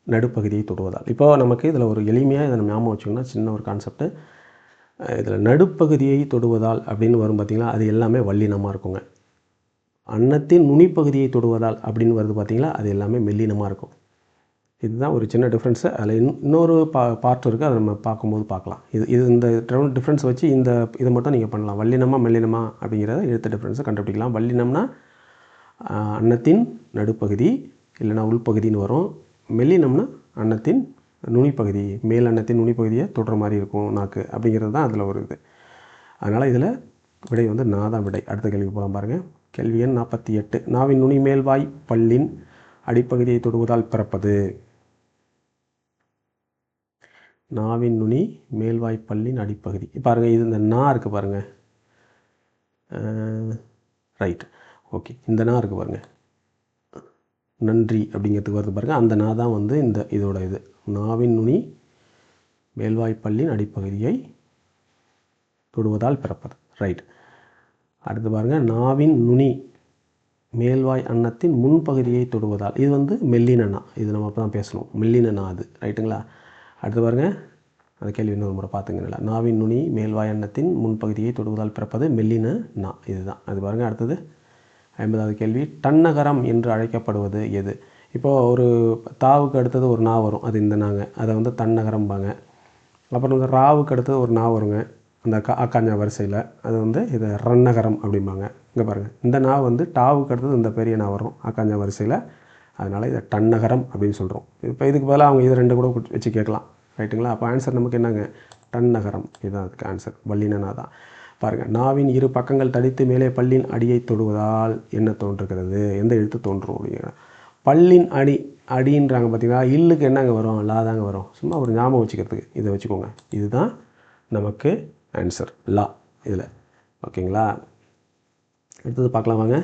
S1: நடுப்பகுதியை தொடுவதால். இப்போ நமக்கு இதில் ஒரு எளிமையாக இதை நம்ம ஞாபகம் வச்சுக்கோங்கன்னா, சின்ன ஒரு கான்செப்ட்டு. இதில் நடுப்பகுதியை தொடுவதால் அப்படின்னு வரும் பார்த்திங்களா, அது எல்லாமே வல்லினமாக இருக்குங்க. அன்னத்தின் நுனிப்பகுதியை தொடுவதால் அப்படின்னு வருது பார்த்திங்களா, அது எல்லாமே மெல்லினமாக இருக்கும். இதுதான் ஒரு சின்ன டிஃப்ரென்ஸு. அதில் இன்னொரு பார்ட் இருக்குது, அதை நம்ம பார்க்கும்போது பார்க்கலாம். இது இந்த டிஃப்ரென்ஸ் வச்சு இதை மட்டும் நீங்கள் பண்ணலாம். வல்லினமா மெல்லினமா அப்படிங்கிறத எழுத்து டிஃப்ரென்ஸை கண்டுபிடிக்கலாம். வல்லினம்னா அன்னத்தின் நடுப்பகுதி இல்லைனா உள்பகுதின்னு வரும். மெல்லினம்னா அன்னத்தின் நுனிப்பகுதி, மேல் அன்னத்தின் நுனிப்பகுதியை தொடுற மாதிரி இருக்கும் நாக்கு, அப்படிங்கிறது தான் அதில் ஒரு இது. அதனால் இதில் விடை வந்து நான் தான் விடை. அடுத்த கேள்வி போகலாம் பாருங்கள். கேள்வி எண் 48. நாவின் நுனி மேல்வாய் பல்லின் அடிப்பகுதியை தொடுவதால் பிறப்பது. நாவின் நுனி மேல்வாய் பல்லின் அடிப்பகுதி. பாருங்கள், இது இந்த நா இருக்குது பாருங்கள். ரைட். ஓகே, இந்த நா இருக்குது பாருங்கள், நன்றி அப்படிங்கிறதுக்கு வருது பாருங்கள். அந்த நா தான் வந்து இதோட இது. நாவின் நுனி மேல்வாய்ப்பல்லின் அடிப்பகுதியை தொடுவதால் பிறப்பது. ரைட். அடுத்து பாருங்கள், நாவின் நுனி மேல்வாய் அன்னத்தின் முன்பகுதியை தொடுவதால். இது வந்து மெல்லினா. இது நம்ம அப்போ தான் பேசணும், மெல்லினா அது. ரைட்டுங்களா? அடுத்து பாருங்கள், அந்த கேள்வி இன்னொரு முறை பார்த்துங்க. நாவின் நுனி மேல்வாய் அன்னத்தின் முன்பகுதியை தொடுவதால் பிறப்பது மெல்லின நா. இதுதான். அது பாருங்கள். அடுத்தது 50வது கேள்வி. டன்னகரம் என்று அழைக்கப்படுவது எது? இப்போது ஒரு தாவுக்கு அடுத்தது ஒரு நா வரும், அது இந்த நாங்க, அதை வந்து தன்னகரம்பாங்க. அப்புறம் இந்த ராவுக்கு அடுத்தது ஒரு நா வருங்க, அந்த ஆக்காஞ்சா வரிசையில், அது வந்து இது ரன்னகரம் அப்படிம்பாங்க. இங்கே பாருங்கள், இந்த நா வந்து டாவுக்கு அடுத்தது இந்த பெரிய நா வரும் ஆக்காஞ்சா வரிசையில், அதனால் இதை டன்னகரம் அப்படின்னு சொல்கிறோம். இப்போ இதுக்கு பதிலாக அவங்க இது ரெண்டு கூட வச்சு கேட்கலாம். ரைட்டுங்களா? அப்போ ஆன்சர் நமக்கு என்னங்க? டன்னகரம். இதுதான் அதுக்கு ஆன்சர். வல்லினா தான். பாருங்கள், நாவின் இரு பக்கங்கள் தடித்து மேலே பல்லின் அடியை தொடுவதால் என்ன தோன்றுகிறது? எந்த எழுத்து தோன்றும் அப்படிங்கிற பல்லின் அடி அடின்றாங்க பார்த்தீங்களா, இல்லுக்கு என்னங்க வரும், லா தாங்க வரும். சும்மா ஒரு ஞாபகம் வச்சுக்கிறதுக்கு இதை வச்சுக்கோங்க. இதுதான் நமக்கு ஆன்சர், லா இதில். ஓகேங்களா, அடுத்தது பார்க்கலாம் வாங்க.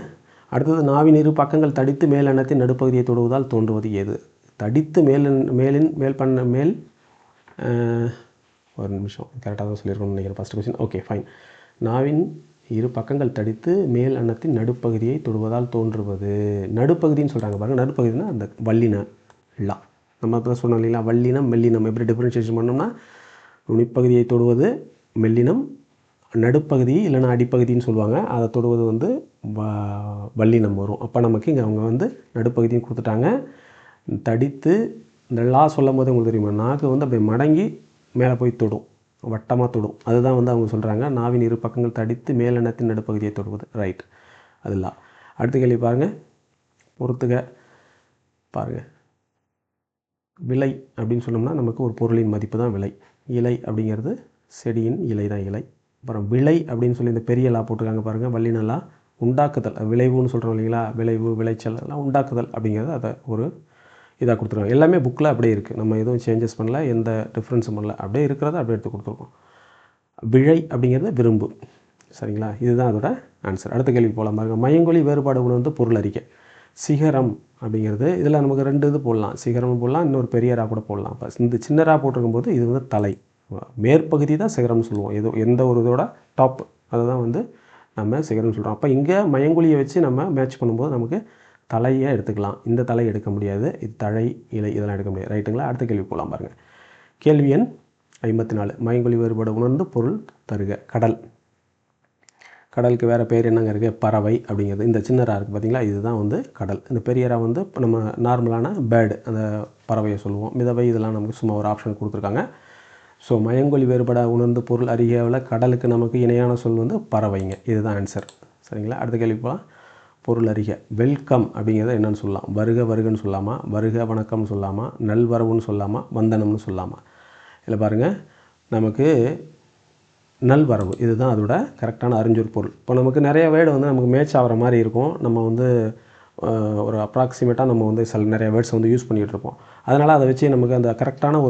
S1: அடுத்தது நாவின் இரு பக்கங்கள் தடித்து மேல் அன்னத்தின் நடுப்பகுதியை தொடுவதால் தோன்றுவது எது? தடித்து மேல் ஒரு நிமிஷம், கரெக்டாக தான் சொல்லியிருக்கணும்னு நினைக்கிறேன் ஃபஸ்ட் கொஸ்டின். Okay fine. நாவின் இரு பக்கங்கள் தடித்து மேல் அன்னத்தின் நடுப்பகுதியை தொடுவதால் தோன்றுவது, நடுப்பகுதின்னு சொல்கிறாங்க பாருங்கள். நடுப்பகுதினா அந்த வல்லின லா, நம்ம இப்போ சொன்னோம் இல்லைங்களா, வல்லினம் மெல்லினம் எப்படி டிஃப்ரென்ஷியேஷன் பண்ணோம்னா, நுனிப்பகுதியை தொடுவது மெல்லினம், நடுப்பகுதி இல்லைன்னா அடிப்பகுதின்னு சொல்லுவாங்க, அதை தொடுவது வந்து வல்லினம் வரும். அப்போ நமக்கு இங்கே அவங்க வந்து நடுப்பகுதியும் கொடுத்துட்டாங்க. தடித்து இந்த லா சொல்லும் போது உங்களுக்கு தெரியுமா, நாக்கு வந்து அப்படியே மடங்கி மேலே போய் தொடும், வட்டமாக தொடும். அதுதான் வந்து அவங்க சொல்கிறாங்க நாவின் இரு பக்கங்கள் தடித்து மேலெண்ணத்தின் நடுப்பகுதியை தொடுவது. ரைட், அது லா. அடுத்த கேள்வி பாருங்கள், பொறுத்துக பாருங்கள். விலை அப்படின்னு சொன்னோம்னா நமக்கு ஒரு பொருளின் மதிப்பு தான் விலை. இலை அப்படிங்கிறது செடியின் இலை தான் இலை. அப்புறம் விளை அப்படின்னு சொல்லி இந்த பெரிய லா போட்டிருக்காங்க பாருங்கள், வல்லினலா. உண்டாக்குதல், விளைவுன்னு சொல்கிறோம் இல்லைங்களா, விளைவு விளைச்சல் எல்லாம் உண்டாக்குதல் அப்படிங்கிறது அதை ஒரு இதாக கொடுத்துருக்காங்க. எல்லாமே புக்கில் அப்படியே இருக்குது, நம்ம எதுவும் சேஞ்சஸ் பண்ணல, எந்த டிஃப்ரென்ஸும் பண்ணல, அப்படியே இருக்கிறத அப்படியே எடுத்து கொடுத்துருக்கோம். விழை அப்படிங்கிறது விரும்பு. சரிங்களா, இதுதான் அதோட ஆன்சர். அடுத்த கேள்வி போகலாம் பாருங்கள். மயங்கொலி வேறுபாடு உணர்ந்து பொருள் அறிக்கை. சிகரம் அப்படிங்கிறது இதில் நமக்கு 2 இது போடலாம், சிகரம் போடலாம், இன்னொரு பெரிய ரா கூட போடலாம். இப்போ இந்த சின்ன ரா போட்டிருக்கும்போது இது வந்து தலை, மேற்பகுதி தான் சிகரம்னு சொல்லுவோம். எந்த ஒரு இதோட டாப் அதை தான் வந்து நம்ம சிகரம்னு சொல்கிறோம். அப்போ இங்கே மயங்கொலியை வச்சு நம்ம மேட்ச் பண்ணும்போது நமக்கு தலையை எடுத்துக்கலாம், இந்த தலை எடுக்க முடியாது, இது தழை இலை இதெல்லாம் எடுக்க முடியாது. ரைட்டுங்களா, அடுத்த கேள்வி போகலாம் பாருங்கள். கேள்வி எண் 54. மயங்கொலி வேறுபாடு உணர்ந்து பொருள் தருக. கடல், கடலுக்கு வேறு பேர் என்னங்க இருக்குது, பறவை அப்படிங்கிறது. இந்த சின்ன ரா இருக்குது பார்த்தீங்களா, இதுதான் வந்து கடல். இந்த பெரிய ரா வந்து நம்ம நார்மலான பேர்டு, அந்த பறவையை சொல்லுவோம். மிதவை இதெல்லாம் நமக்கு சும்மா ஒரு ஆப்ஷன் கொடுத்துருக்காங்க. ஸோ மயங்கொலி வேறுபாட உணர்ந்து பொருள் அறிகையில் கடலுக்கு நமக்கு இணையான சொல் வந்து பறவைங்க, இதுதான் ஆன்சர். சரிங்களா, அடுத்த கேள்வி போகலாம். பொருள் அறிக. வெல்கம் அப்படிங்கிறத என்னென்னு சொல்லலாம், வருக வருகன்னு சொல்லாமா, வருக வணக்கம்னு சொல்லாமா, நல்வரவுன்னு சொல்லாமா, வந்தனம்னு சொல்லாமா. இதில் பாருங்கள், நமக்கு நல்வரவு இதுதான் அதோட கரெக்டான அறிஞ்சொரு பொருள். இப்போ நமக்கு நிறைய வேர்டு வந்து நமக்கு மேட்ச் ஆகிற மாதிரி இருக்கும், நம்ம வந்து ஒரு அப்ராக்சிமேட்டாக நம்ம வந்து நிறைய வேர்ட்ஸ் வந்து யூஸ் பண்ணிகிட்டு இருப்போம். அதனால் அதை வச்சு நமக்கு அந்த கரெக்டான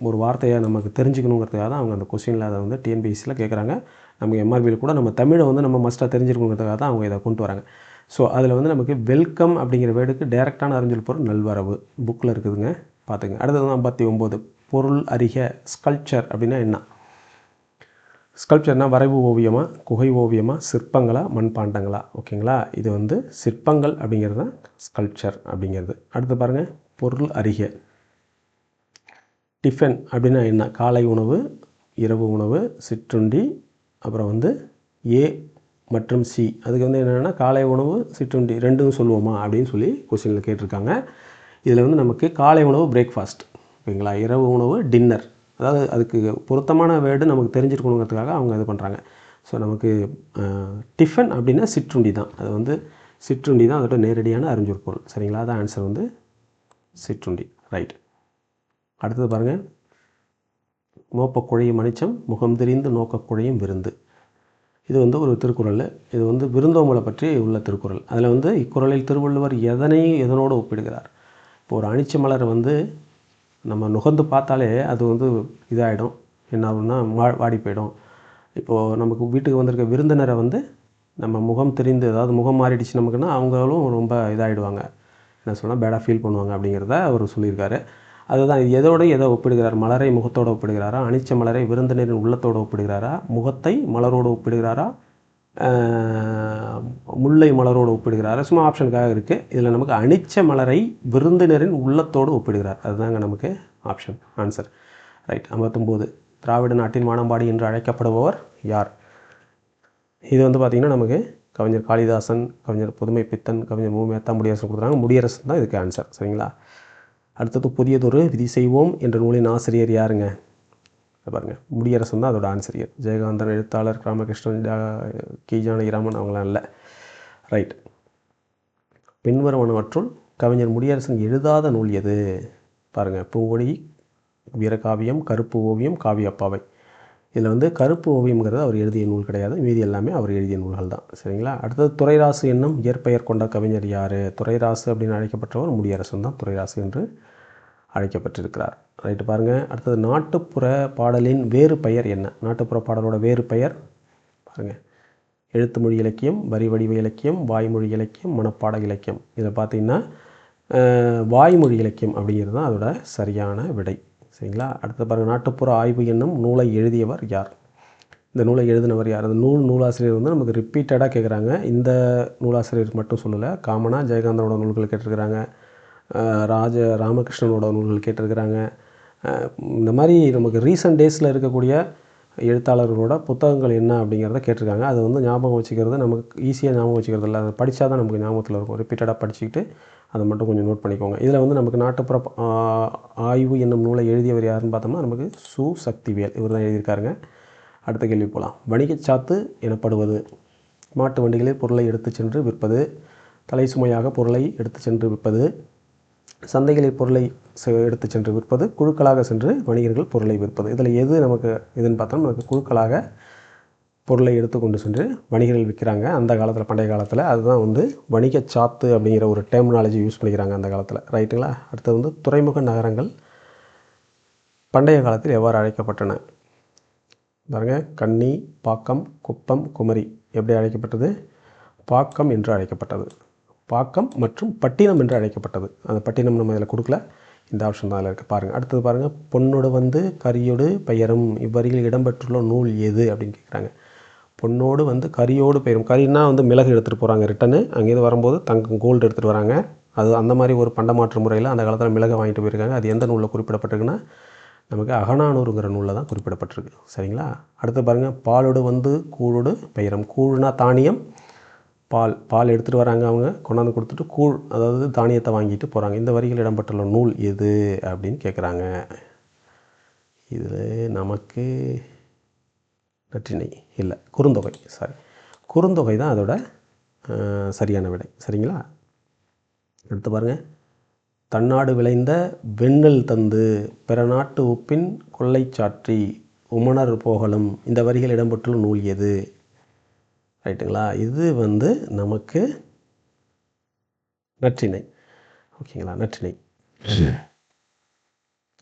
S1: ஒரு வார்த்தையை நமக்கு தெரிஞ்சுக்கணுங்கிறதுக்காக தான் அவங்க அந்த கொஸ்டினில் அதை வந்து டிஎன்பிஎஸ்சியில் கேட்குறாங்க. நமக்கு எம்ஆர்பியில் கூட நம்ம தமிழை வந்து நம்ம மஸ்ட்டாக தெரிஞ்சுக்கணுங்கிறதுக்காக தான் அவங்க இதை கொண்டு வராங்க. ஸோ அதில் வந்து நமக்கு வெல்கம் அப்படிங்கிற வேர்டுக்கு டேரெக்டான அறிஞ்சொல் பொருள் நல்வரவு, புக்கில் இருக்குதுங்க, பார்த்துங்க. அடுத்தது 59. பொருள் அறிக. ஸ்கல்ப்சர் அப்படின்னா என்ன? ஸ்கல்ப்சர்னால் வரைவு ஓவியமா, குகை ஓவியமா, சிற்பங்களா, மண்பாண்டங்களா? ஓகேங்களா, இது வந்து சிற்பங்கள் அப்படிங்கிறது தான் ஸ்கல்ப்சர் அப்படிங்கிறது. அடுத்து பாருங்கள், பொருள் அறிக. டிஃபன் அப்படின்னா என்ன? காலை உணவு, இரவு உணவு, சிற்றுண்டி, அப்புறம் வந்து ஏ மற்றும் சி. அதுக்கு வந்து என்னென்னா காலை உணவு சிற்றுண்டி ரெண்டும் சொல்லுவோமா அப்படின்னு சொல்லி கொஸ்டினில் கேட்டிருக்காங்க. இதில் வந்து நமக்கு காலை உணவு பிரேக்ஃபாஸ்ட், ஓகேங்களா, இரவு உணவு டின்னர். அதாவது அதுக்கு பொருத்தமான வேர்டு நமக்கு தெரிஞ்சிருக்கணுங்கிறதுக்காக அவங்க இது பண்ணுறாங்க. ஸோ நமக்கு டிஃபன் அப்படின்னா சிற்றுண்டி தான், அது வந்து சிற்றுண்டி தான் அதோட நேரடியான அறிஞ்சொரு பொருள். சரிங்களா, அதான் ஆன்சர் வந்து சிற்றுண்டி. ரைட். அடுத்தது பாருங்கள். மோப்பக் குழையும் மணிச்சம் முகம் தெரிந்து நோக்கக் குழையும் விருந்து. இது வந்து ஒரு திருக்குறள். இது வந்து விருந்தோம்பலை பற்றி உள்ள திருக்குறள். அதில் வந்து இக்குறளில் திருவள்ளுவர் எதனோடு ஒப்பிடுகிறார்? இப்போ ஒரு அனிச்ச மலரை வந்து நம்ம நுகர்ந்து பார்த்தாலே அது வந்து இதாகிடும், என்ன ஆகும்னா வாடி போயிடும். இப்போது நமக்கு வீட்டுக்கு வந்திருக்க விருந்தினரை வந்து நம்ம முகம் தெரிந்து, அதாவது முகம் மாறிடுச்சு நமக்குன்னா அவங்களும் ரொம்ப இதாகிடுவாங்க, என்ன சொன்னால் பேடாக ஃபீல் பண்ணுவாங்க அப்படிங்கிறத அவர் சொல்லியிருக்காரு. அதுதான் எதோடு எதை ஒப்பிடுகிறார்? மலரை முகத்தோடு ஒப்பிடுகிறாரா, அனிச்ச மலரை விருந்தினரின் உள்ளத்தோடு ஒப்பிடுகிறாரா, முகத்தை மலரோடு ஒப்பிடுகிறாரா, முல்லை மலரோடு ஒப்பிடுகிறாரா? சும்மா ஆப்ஷனுக்காக இருக்குது. இதில் நமக்கு அனிச்ச மலரை விருந்தினரின் உள்ளத்தோடு ஒப்பிடுகிறார், அதுதாங்க நமக்கு ஆப்ஷன் ஆன்சர். ரைட். 59. திராவிட நாட்டின் வானம்பாடி என்று அழைக்கப்படுபவர் யார்? இது வந்து பார்த்திங்கன்னா நமக்கு கவிஞர் காளிதாசன், கவிஞர் புதுமைப்பித்தன், கவிஞர் மு. மேத்தா, முடியரசன் கொடுக்குறாங்க. முடியரசன் தான் இதுக்கு ஆன்சர். சரிங்களா. அடுத்தது புதியதொரு விதி செய்வோம் என்ற நூலின் ஆசிரியர் யாருங்க? பாருங்கள், முடியரசன் தான் அதோட ஆசிரியர். ஜெயகாந்தன், எழுத்தாளர், ராமகிருஷ்ணன், கி. ஜானகிராமன் அவங்களாம் இல்லை. ரைட். பின்வருவனவற்றுள் கவிஞர் முடியரசன் எழுதாத நூல் எது? பாருங்கள், பூங்கொடி, வீரகாவியம், கருப்பு ஓவியம், காவியப்பாவை. இதில் வந்து கருப்பு ஓவியம்ங்கிறது அவர் எழுதிய நூல் கிடையாது, மீதி எல்லாமே அவர் எழுதிய நூல்கள் தான். சரிங்களா? அடுத்தது துரைராசு என்னும் இயற்பெயர் கொண்ட கவிஞர் யார்? துரைராசு அப்படின்னு அழைக்கப்பட்டவர் முடியரசன் தான் துரைராசு என்று அழைக்கப்பட்டிருக்கிறார். ரைட்டு பாருங்கள். அடுத்தது நாட்டுப்புற பாடலின் வேறு பெயர் என்ன? நாட்டுப்புற பாடலோட வேறு பெயர் பாருங்கள். எழுத்து மொழி இலக்கியம், வரி வடிவ இலக்கியம், வாய்மொழி இலக்கியம், மனப்பாட இலக்கியம். இதில் பார்த்திங்கன்னா வாய்மொழி இலக்கியம் அப்படிங்கிறது தான் அதோட சரியான விடை. சரிங்களா? அடுத்து பாருங்கள். நாட்டுப்புற ஆய்வு என்னும் நூலை எழுதியவர் யார்? இந்த நூலை எழுதினவர் யார்? அந்த நூலாசிரியர் வந்து நமக்கு ரிப்பீட்டடாக கேட்குறாங்க. இந்த நூலாசிரியர் மட்டும் சொல்லலை, காமனாக ஜெயகாந்தனோட நூல்கள் கேட்டிருக்கிறாங்க, ராமகிருஷ்ணனோட நூல்கள் கேட்டிருக்கிறாங்க. இந்த மாதிரி நமக்கு ரீசன்ட் டேஸில் இருக்கக்கூடிய எழுத்தாளர்களோட புத்தகங்கள் என்ன அப்படிங்கிறத கேட்டிருக்காங்க. அது வந்து ஞாபகம் வச்சுக்கிறது நமக்கு ஈஸியாக ஞாபகம் வச்சுக்கிறது இல்லை, அதை படித்தா தான் நமக்கு ஞாபகத்தில் இருக்கும். ரிப்பீட்டடாக படிச்சுக்கிட்டு அதை மட்டும் கொஞ்சம் நோட் பண்ணிக்கோங்க. இதில் வந்து நமக்கு நாட்டுப்புற ஆய்வு என்னும் நூலை எழுதியவர் யாருன்னு பார்த்தோம்னா நமக்கு சு. சக்திவேல், இவர் தான் எழுதியிருக்காருங்க. அடுத்த கேள்வி போகலாம். வணிகச்சாத்து எனப்படுவது மாட்டு வண்டிகளில் பொருளை எடுத்து சென்று விற்பது, தலை சுமையாக பொருளை எடுத்து சென்று விற்பது, சந்தைகளில் பொருளை எடுத்து சென்று விற்பது, குழுக்களாக சென்று வணிகர்கள் பொருளை விற்பது. இதில் எது நமக்கு இதுன்னு பார்த்தோம்னா நமக்கு குழுக்களாக பொருளை எடுத்து கொண்டு சென்று வணிகர்கள் விற்கிறாங்க அந்த காலத்தில், பண்டைய காலத்தில். அதுதான் வந்து வணிகச்சாத்து அப்படிங்கிற ஒரு டெர்மினாலஜி யூஸ் பண்ணிக்கிறாங்க அந்த காலத்தில். ரைட்டுங்களா? அடுத்தது வந்து துறைமுக நகரங்கள் பண்டைய காலத்தில் எவ்வாறு அழைக்கப்பட்டன? பாருங்கள். கன்னி, பாக்கம், குப்பம், குமரி. எப்படி அழைக்கப்பட்டது? பாக்கம் என்று அழைக்கப்பட்டது. பாக்கம் மற்றும் பட்டினம் என்று அழைக்கப்பட்டது. அந்த பட்டினம் நம்ம இதில் கொடுக்கல, இந்த ஆப்ஷன் தான் அதில் இருக்குது. பாருங்கள். அடுத்தது பாருங்கள். பொன்னோடு வந்து கரியோடு பெயரும் இவ்வரியில் இடம்பெற்றுள்ள நூல் எது அப்படின்னு கேட்குறாங்க. பொன்னோடு வந்து கரியோடு பெயரும். கரின்னா வந்து மிளகு எடுத்துகிட்டு போகிறாங்க ரிட்டனு, அங்கேருந்து வரும்போது தங்கம் கோல்டு எடுத்துகிட்டு வராங்க. அது அந்த மாதிரி ஒரு பண்டமாற்று முறையில் அந்த காலத்தில் மிளகை வாங்கிட்டு போயிருக்காங்க. அது எந்த நூலில் குறிப்பிடப்பட்டிருக்குன்னா நமக்கு அகநானூறுங்கிற நூலில் தான் குறிப்பிடப்பட்டிருக்கு. சரிங்களா? அடுத்து பாருங்கள். பாலோடு வந்து கூழோடு பெயரும். கூழ்னா தானியம், பால் எடுத்துகிட்டு வராங்க, அவங்க கொண்டாந்து கொடுத்துட்டு கூழ் அதாவது தானியத்தை வாங்கிட்டு போகிறாங்க. இந்த வரிகள் இடம்பெற்றுள்ள நூல் எது அப்படின்னு கேட்குறாங்க. இதில் நமக்கு நற்றிணை இல்லை, குறுந்தொகை. குறுந்தொகை தான் அதோட சரியான விடை. சரிங்களா? அடுத்து பாருங்கள். தன்னாடு விளைந்த வெண்ணெல் தந்து பிற நாட்டு உப்பின் கொள்ளை சாற்றி உமணர் போகலும் இந்த வரிகள் இடம்பெற்றுள்ள நூல் எது? ரைட்டுங்களா? இது வந்து நமக்கு நற்றிணை. ஓகேங்களா? நற்றிணை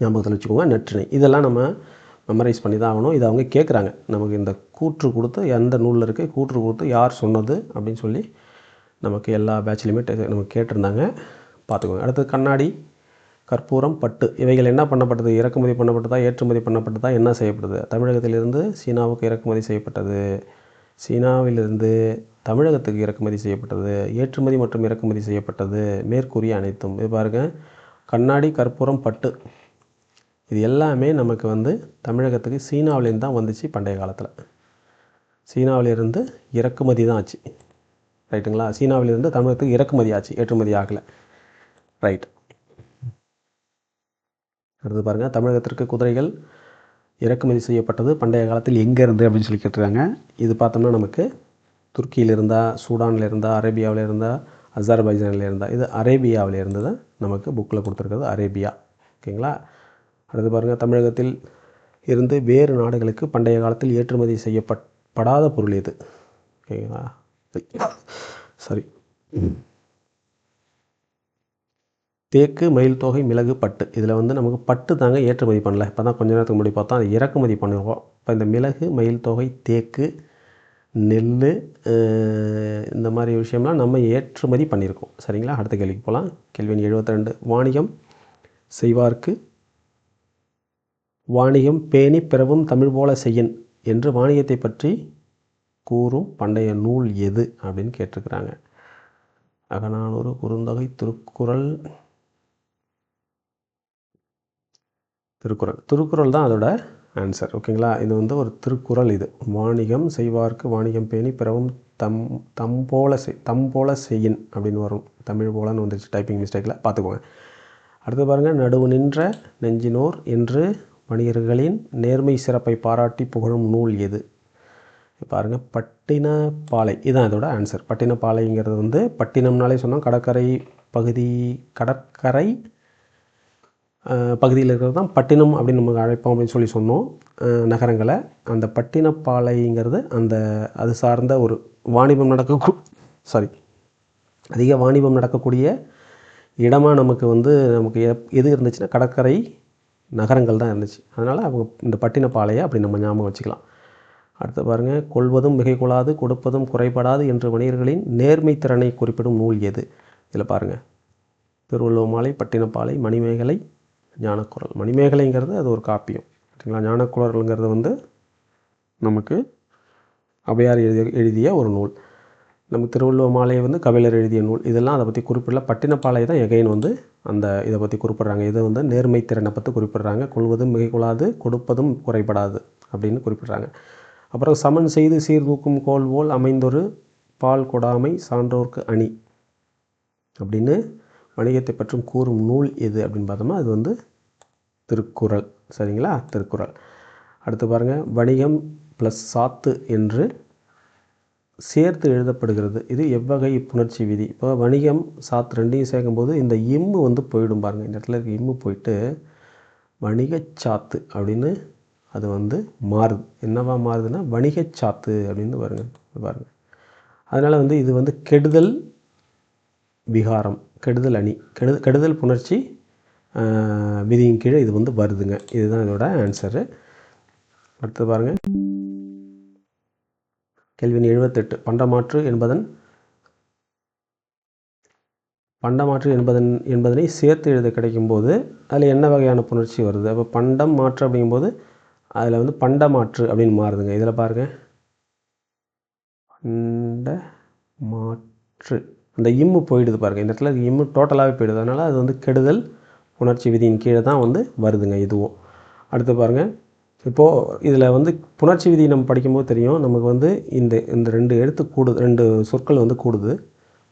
S1: ஞாபகத்தில் வச்சுக்கோங்க. நற்றிணை இதெல்லாம் நம்ம மெமரைஸ் பண்ணி தான் ஆகணும். இதை அவங்க கேட்குறாங்க. நமக்கு இந்த கூற்று கொடுத்து எந்த நூலில் இருக்குது, கூற்று கொடுத்து யார் சொன்னது அப்படின்னு சொல்லி நமக்கு எல்லா பேட்ச்லேயுமே நமக்கு கேட்டிருந்தாங்க. பார்த்துக்கோங்க. அடுத்தது கண்ணாடி, கற்பூரம், பட்டு இவைகள் என்ன பண்ணப்பட்டது? இறக்குமதி பண்ணப்பட்டதா, ஏற்றுமதி பண்ணப்பட்டதா, என்ன செய்யப்பட்டது? தமிழகத்திலிருந்து சீனாவுக்கு இறக்குமதி செய்யப்பட்டது, சீனாவிலிருந்து தமிழகத்துக்கு இறக்குமதி செய்யப்பட்டது, ஏற்றுமதி மற்றும் இறக்குமதி செய்யப்பட்டது, மேற்கூறிய அனைத்தும். இது பாருங்கள். கண்ணாடி, கற்பூரம், பட்டு இது எல்லாமே நமக்கு வந்து தமிழகத்துக்கு சீனாவிலேருந்து தான் வந்துச்சு. பண்டைய காலத்தில் சீனாவிலிருந்து இறக்குமதி தான் ஆச்சு. ரைட்டுங்களா? சீனாவிலிருந்து தமிழகத்துக்கு இறக்குமதி ஆச்சு, ஏற்றுமதி ஆகலை. ரைட். அடுத்து பாருங்கள். தமிழகத்திற்கு குதிரைகள் இறக்குமதி செய்யப்பட்டது பண்டைய காலத்தில் எங்கேருந்து அப்படின்னு சொல்லி கேட்டுருக்காங்க. இது பார்த்தோம்னா நமக்கு துருக்கியில் இருந்தால், சூடானில் இருந்தால், அரேபியாவில் இருந்தால், அசர்பைஜானில் இருந்தால். இது அரேபியாவில் இருந்து தான் நமக்கு புக்கில் கொடுத்துருக்கிறது, அரேபியா. ஓகேங்களா? அடுத்து பாருங்கள். தமிழகத்தில் இருந்து வேறு நாடுகளுக்கு பண்டைய காலத்தில் ஏற்றுமதி செய்யப்படாத பொருள் எது? ஓகேங்களா? சரி. தேக்கு, மயில் தோகை, மிளகு, பட்டு. இதில் வந்து நமக்கு பட்டு தாங்க ஏற்றுமதி பண்ணல. இப்போ தான் கொஞ்ச நேரத்துக்கு முன்னாடி பார்த்தா அது இறக்குமதி பண்ணுவோம். இப்போ இந்த மிளகு, மயில் தோகை, தேக்கு, நெல் இந்த மாதிரி விஷயம்லாம் நம்ம ஏற்றுமதி பண்ணியிருக்கோம். சரிங்களா? அடுத்த கேள்விக்கு போகலாம். கேள்வி 72. வாணிகம் செய்வார்க்கு வாணிகம் பேணி பிறவும் தமிழ் போல செய்யன் என்று வாணிகத்தை பற்றி கூறும் பண்டைய நூல் எது அப்படின்னு கேட்டிருக்கிறாங்க. அகநானூறு, குறுந்தொகை, திருக்குறள். திருக்குறள் தான் அதோட ஆன்சர். ஓகேங்களா? இது வந்து ஒரு திருக்குறள். இது வாணிகம் செய்வார்க்கு வாணிகம் பேணி பிறவும் தம்போல செய்யின் அப்படின்னு வரும். தமிழ் போலன்னு வந்துருச்சு டைப்பிங் மிஸ்டேக்கில், பார்த்துக்கோங்க. அடுத்து பாருங்கள். நடுவு நின்ற நெஞ்சினோர் என்று வணிகர்களின் நேர்மை சிறப்பை பாராட்டி புகழும் நூல் எது? பாருங்கள். பட்டினப்பாலை. இதுதான் இதோட ஆன்சர். பட்டினப்பாலைங்கிறது வந்து பட்டினம்னாலே சொன்னோம் கடற்கரை பகுதி, கடற்கரை பகுதியில் இருக்கிறது தான் பட்டினம் அப்படின்னு நம்ம அழைப்போம் அப்படின்னு சொல்லி சொன்னோம் நகரங்களை. அந்த பட்டினப்பாளையங்கிறது அது சார்ந்த ஒரு வாணிபம் அதிக வாணிபம் நடக்கக்கூடிய இடமாக நமக்கு எது இருந்துச்சுன்னா கடற்கரை நகரங்கள் தான் இருந்துச்சு. அதனால் அவங்க இந்த பட்டினப்பாளையம் அப்படி நம்ம ஞாபகம் வச்சுக்கலாம். அடுத்து பாருங்கள், கொள்வதும் மிகை கொள்ளாது கொடுப்பதும் குறைபடாது என்று வணிகர்களின் நேர்மை திறனை குறிப்பிடும் நூல் எது? இதில் பாருங்கள், திருவள்ளுவமாலை, பட்டினப்பாலை, மணிமேகலை, ஞானக்குரல். மணிமேகலைங்கிறது அது ஒரு காப்பியம் சரிங்களா. ஞானக்குரல்ங்கிறது நமக்கு ஔவையார் எழுதிய ஒரு நூல். நமக்கு திருவள்ளுவ மாலை கபிலர் எழுதிய நூல். இதெல்லாம் அதை பற்றி குறிப்பிடல. பட்டினப்பாலை தான் எகைன் இதை பற்றி குறிப்பிட்றாங்க. இதை நேர்மை திறனை பற்றி குறிப்பிட்றாங்க. கொள்வதும் மிகை கொள்ளாது கொடுப்பதும் குறைபடாது அப்படின்னு குறிப்பிட்றாங்க. அப்புறம் சமன் செய்து சீர்தூக்கும் கோல்வோல் அமைந்தொரு பால் கொடாமை சான்றோர்க்கு அணி அப்படின்னு வணிகத்தை பற்றும் கூறும் நூல் எது அப்படின்னு பார்த்தோம்னா அது திருக்குறள் சரிங்களா. திருக்குறள். அடுத்து பாருங்கள், வணிகம் ப்ளஸ் சாத்து என்று சேர்த்து எழுதப்படுகிறது. இது எவ்வகை புணர்ச்சி விதி? இப்போ வணிகம் சாத்து ரெண்டையும் சேர்க்கும்போது இந்த இம்மு போயிடும் பாருங்கள். இந்த இடத்துல இருக்க இம்மு போயிட்டு வணிகச்சாத்து அப்படின்னு அது மாறுது. என்னவா மாறுதுன்னா வணிகச்சாத்து அப்படின்னு பாருங்கள். அதனால் இது கெடுதல் விகாரம், கெடுதல் அணி, கெடுதல் புணர்ச்சி விதியின் கீழே இது வருதுங்க. இதுதான் இதோட ஆன்சரு. அடுத்து பாருங்கள், கேள்வி 78. பண்டமாற்று என்பதனை சேர்த்து எழுத கிடைக்கும்போது அதில் என்ன வகையான புணர்ச்சி வருது? அப்போ பண்டம் மாற்று அப்படிங்கும்போது அதில் பண்டமாற்று அப்படின்னு மாறுதுங்க. இதில் பாருங்கள், பண்டமாற்று அந்த இம்மு போயிடுது பாருங்கள். இந்த இடத்துல இம்மு டோட்டலாகவே போயிடுது. அதனால் அது கெடுதல் புணர்ச்சி விதியின் கீழே தான் வருதுங்க இதுவும். அடுத்து பாருங்கள், இப்போது இதில் புணர்ச்சி விதி நம்ம படிக்கும்போது தெரியும் நமக்கு இந்த ரெண்டு சொற்கள் கூடுது.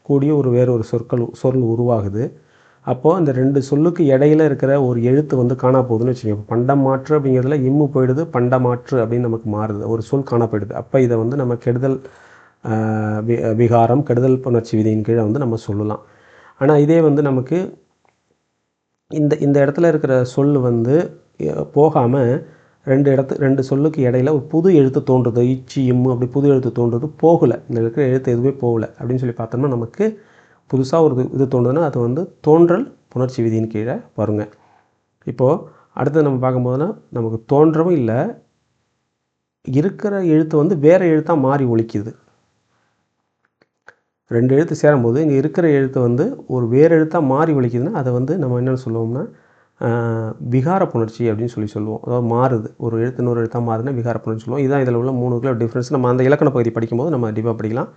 S1: கூடிய வேறு ஒரு சொல் உருவாகுது. அப்போது இந்த ரெண்டு சொல்லுக்கு இடையில இருக்கிற ஒரு எழுத்து காணா போகுதுன்னு வச்சுக்கோங்க. பண்டமாற்று அப்படிங்கிறதுல இம்மு போயிடுது, பண்டமாற்று அப்படின்னு நமக்கு மாறுது, ஒரு சொல் காணா போயிடுது. அப்போ இதை நம்ம கெடுதல் விகாரம், கெடுதல் புணர்ச்சி விதியின் கீழே நம்ம சொல்லலாம். ஆனால் இதே நமக்கு இந்த இடத்துல இருக்கிற சொல் போகாமல் ரெண்டு சொல்லுக்கு இடையில ஒரு புது எழுத்து தோன்றுது. இச்சி இம்மு அப்படி புது எழுத்து தோன்றுறது போகலை. இந்த இருக்கிற எழுத்து எதுவுமே போகலை அப்படின்னு சொல்லி பார்த்தோம்னா நமக்கு புதுசாக ஒரு இது தோன்றுதுன்னா அது தோன்றல் புணர்ச்சி விதியின் கீழே வருங்க. இப்போது அடுத்து நம்ம பார்க்கும்போதுனா நமக்கு தோன்றவும் இல்லை, இருக்கிற எழுத்து வேறு எழுத்தாக மாறி ஒலிக்குது. ரெண்டு எழுத்து சேரும்போது இங்கே இருக்கிற எழுத்து ஒரு வேறு எழுத்தாக மாறி ஒலிக்குதுன்னா அதை நம்ம என்னென்னு சொல்லுவோம்னா விகார புணர்ச்சி அப்படின்னு சொல்லுவோம். அதாவது மாறுது, ஒரு எழுத்து இன்னொரு எழுத்தாக மாறுதுன்னா விகார புணர்ச்சி சொல்லுவோம். இதுதான் இதில் உள்ள 3 கிலோ டிஃப்ரென்ஸ். நம்ம அந்த இலக்கண பகுதி படிக்கும்போது நம்ம டிப்பாக படிக்கலாம்.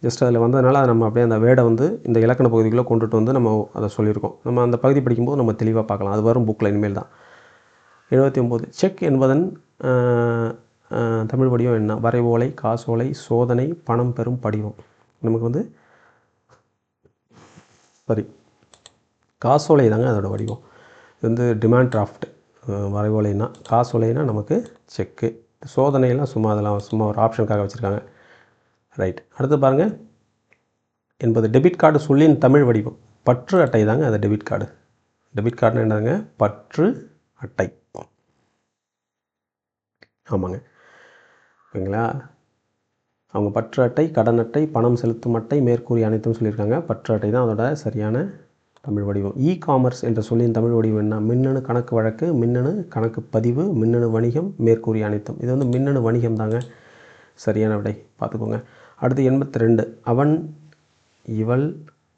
S1: ஜஸ்ட் அதில் வந்ததுனால நம்ம அப்படியே அந்த வேர்டை இந்த இலக்கண பகுதிக்குள்ளே கொண்டுட்டு நம்ம அதை சொல்லியிருக்கோம். நம்ம அந்த பகுதி படிக்கும்போது நம்ம தெளிவாக பார்க்கலாம். அது வரும் புக்கில் இனிமேல் தான். 79. செக் என்பதன் தமிழ் வடிவம் என்ன? வரைவோலை, காசோலை, சோதனை, பணம் பெறும் படிவம். நமக்கு காசோலை தாங்க அதோட வடிவம். இது டிமாண்ட் டிராஃப்ட். வரைவோலைனா, காசோலைனா நமக்கு செக்கு, சோதனையெல்லாம் சும்மா ஒரு ஆப்ஷனுக்காக வச்சுருக்காங்க. ரைட். அடுத்து பாருங்கள், என்பது டெபிட் கார்டு சொல்லின் தமிழ் வடிவம். பற்று அட்டை தாங்க அது டெபிட் கார்டு. டெபிட் கார்டுன்னு என்னதுங்க? பற்று அட்டை. ஆமாங்க, ஓகேங்களா. அவங்க பற்று அட்டை, கடன் அட்டை, பணம் செலுத்தும் அட்டை, மேற்கூறிய அனைத்தும் சொல்லியிருக்காங்க. பற்று அட்டை தான் அதோட சரியான தமிழ் வடிவம். காமர்ஸ் என்ற சொல்லின் தமிழ் வடிவம் என்ன? மின்னணு கணக்கு வழக்கு, மின்னணு கணக்கு பதிவு, மின்னணு வணிகம், மேற்கூறிய அனைத்தும். இது மின்னணு வணிகம் தாங்க சரியான விடை, பார்த்துக்கோங்க. அடுத்து 82. அவன், இவள்,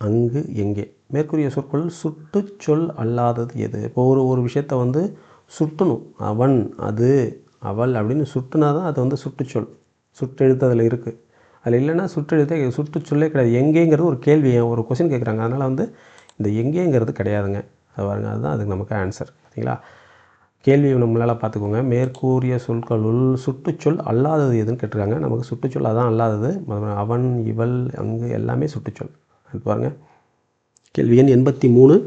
S1: அங்கு, எங்கே. மேற்கூறிய சொற்கள் சுட்டு சொல் அல்லாதது எது? இப்போ ஒரு விஷயத்தை சுட்டணும். அவன், அது, அவள் அப்படின்னு சுட்டுனா தான் அது சுட்டுச்சொல். சுட்டெழுத்து அதில் இருக்குது. அதில் இல்லைன்னா சுட்டுச்சொல்லே கிடையாது. எங்கேங்கிறது ஒரு கேள்வி, ஒரு கொஸ்டின் கேட்குறாங்க. அதனால் இந்த எங்கேங்கிறது கிடையாதுங்க. அது பாருங்க, அதுதான் அதுக்கு நமக்கு ஆன்சர். சரிங்களா. கேள்வியை நம்மளால் பார்த்துக்கோங்க. மேற்கூறிய சொற்களுள் சுட்டுச்சொல் அல்லாதது எதுன்னு கேட்டிருக்காங்க. நமக்கு சுட்டுச்சொல் அதான் அல்லாதது. அவன், இவள், அங்கு எல்லாமே சுட்டுச்சொல். அது பாருங்கள், கேள்வி எண் 83.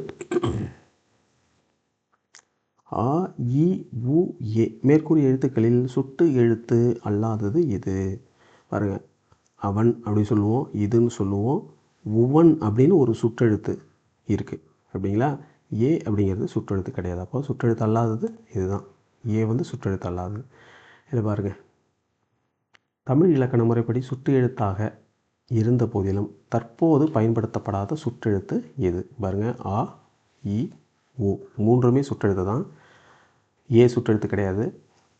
S1: ஆ, இ, உ, ஏ மேற்கூறிய எழுத்துக்களில் சுட்டு எழுத்து அல்லாதது எது? பாருங்கள், அவன் அப்படின்னு சொல்லுவோம், இதுன்னு சொல்லுவோம், உவன் அப்படின்னு ஒரு சுற்றெழுத்து இருக்குது அப்படிங்களா. ஏ அப்படிங்கிறது சுற்றெழுத்து கிடையாது. அப்போ சுற்றெழுத்து அல்லாதது இதுதான். ஏ வந்து சுற்றெழுத்து அல்லாதது. இதை பாருங்கள், தமிழ் இலக்கண முறைப்படி சுட்டு எழுத்தாக இருந்த போதிலும் தற்போது பயன்படுத்தப்படாத சுற்றெழுத்து எது? பாருங்கள், ஆ, இ, ஓ மூன்றுமே சுற்றெழுத்து தான். ஏ சுற்றெழுத்து கிடையாது.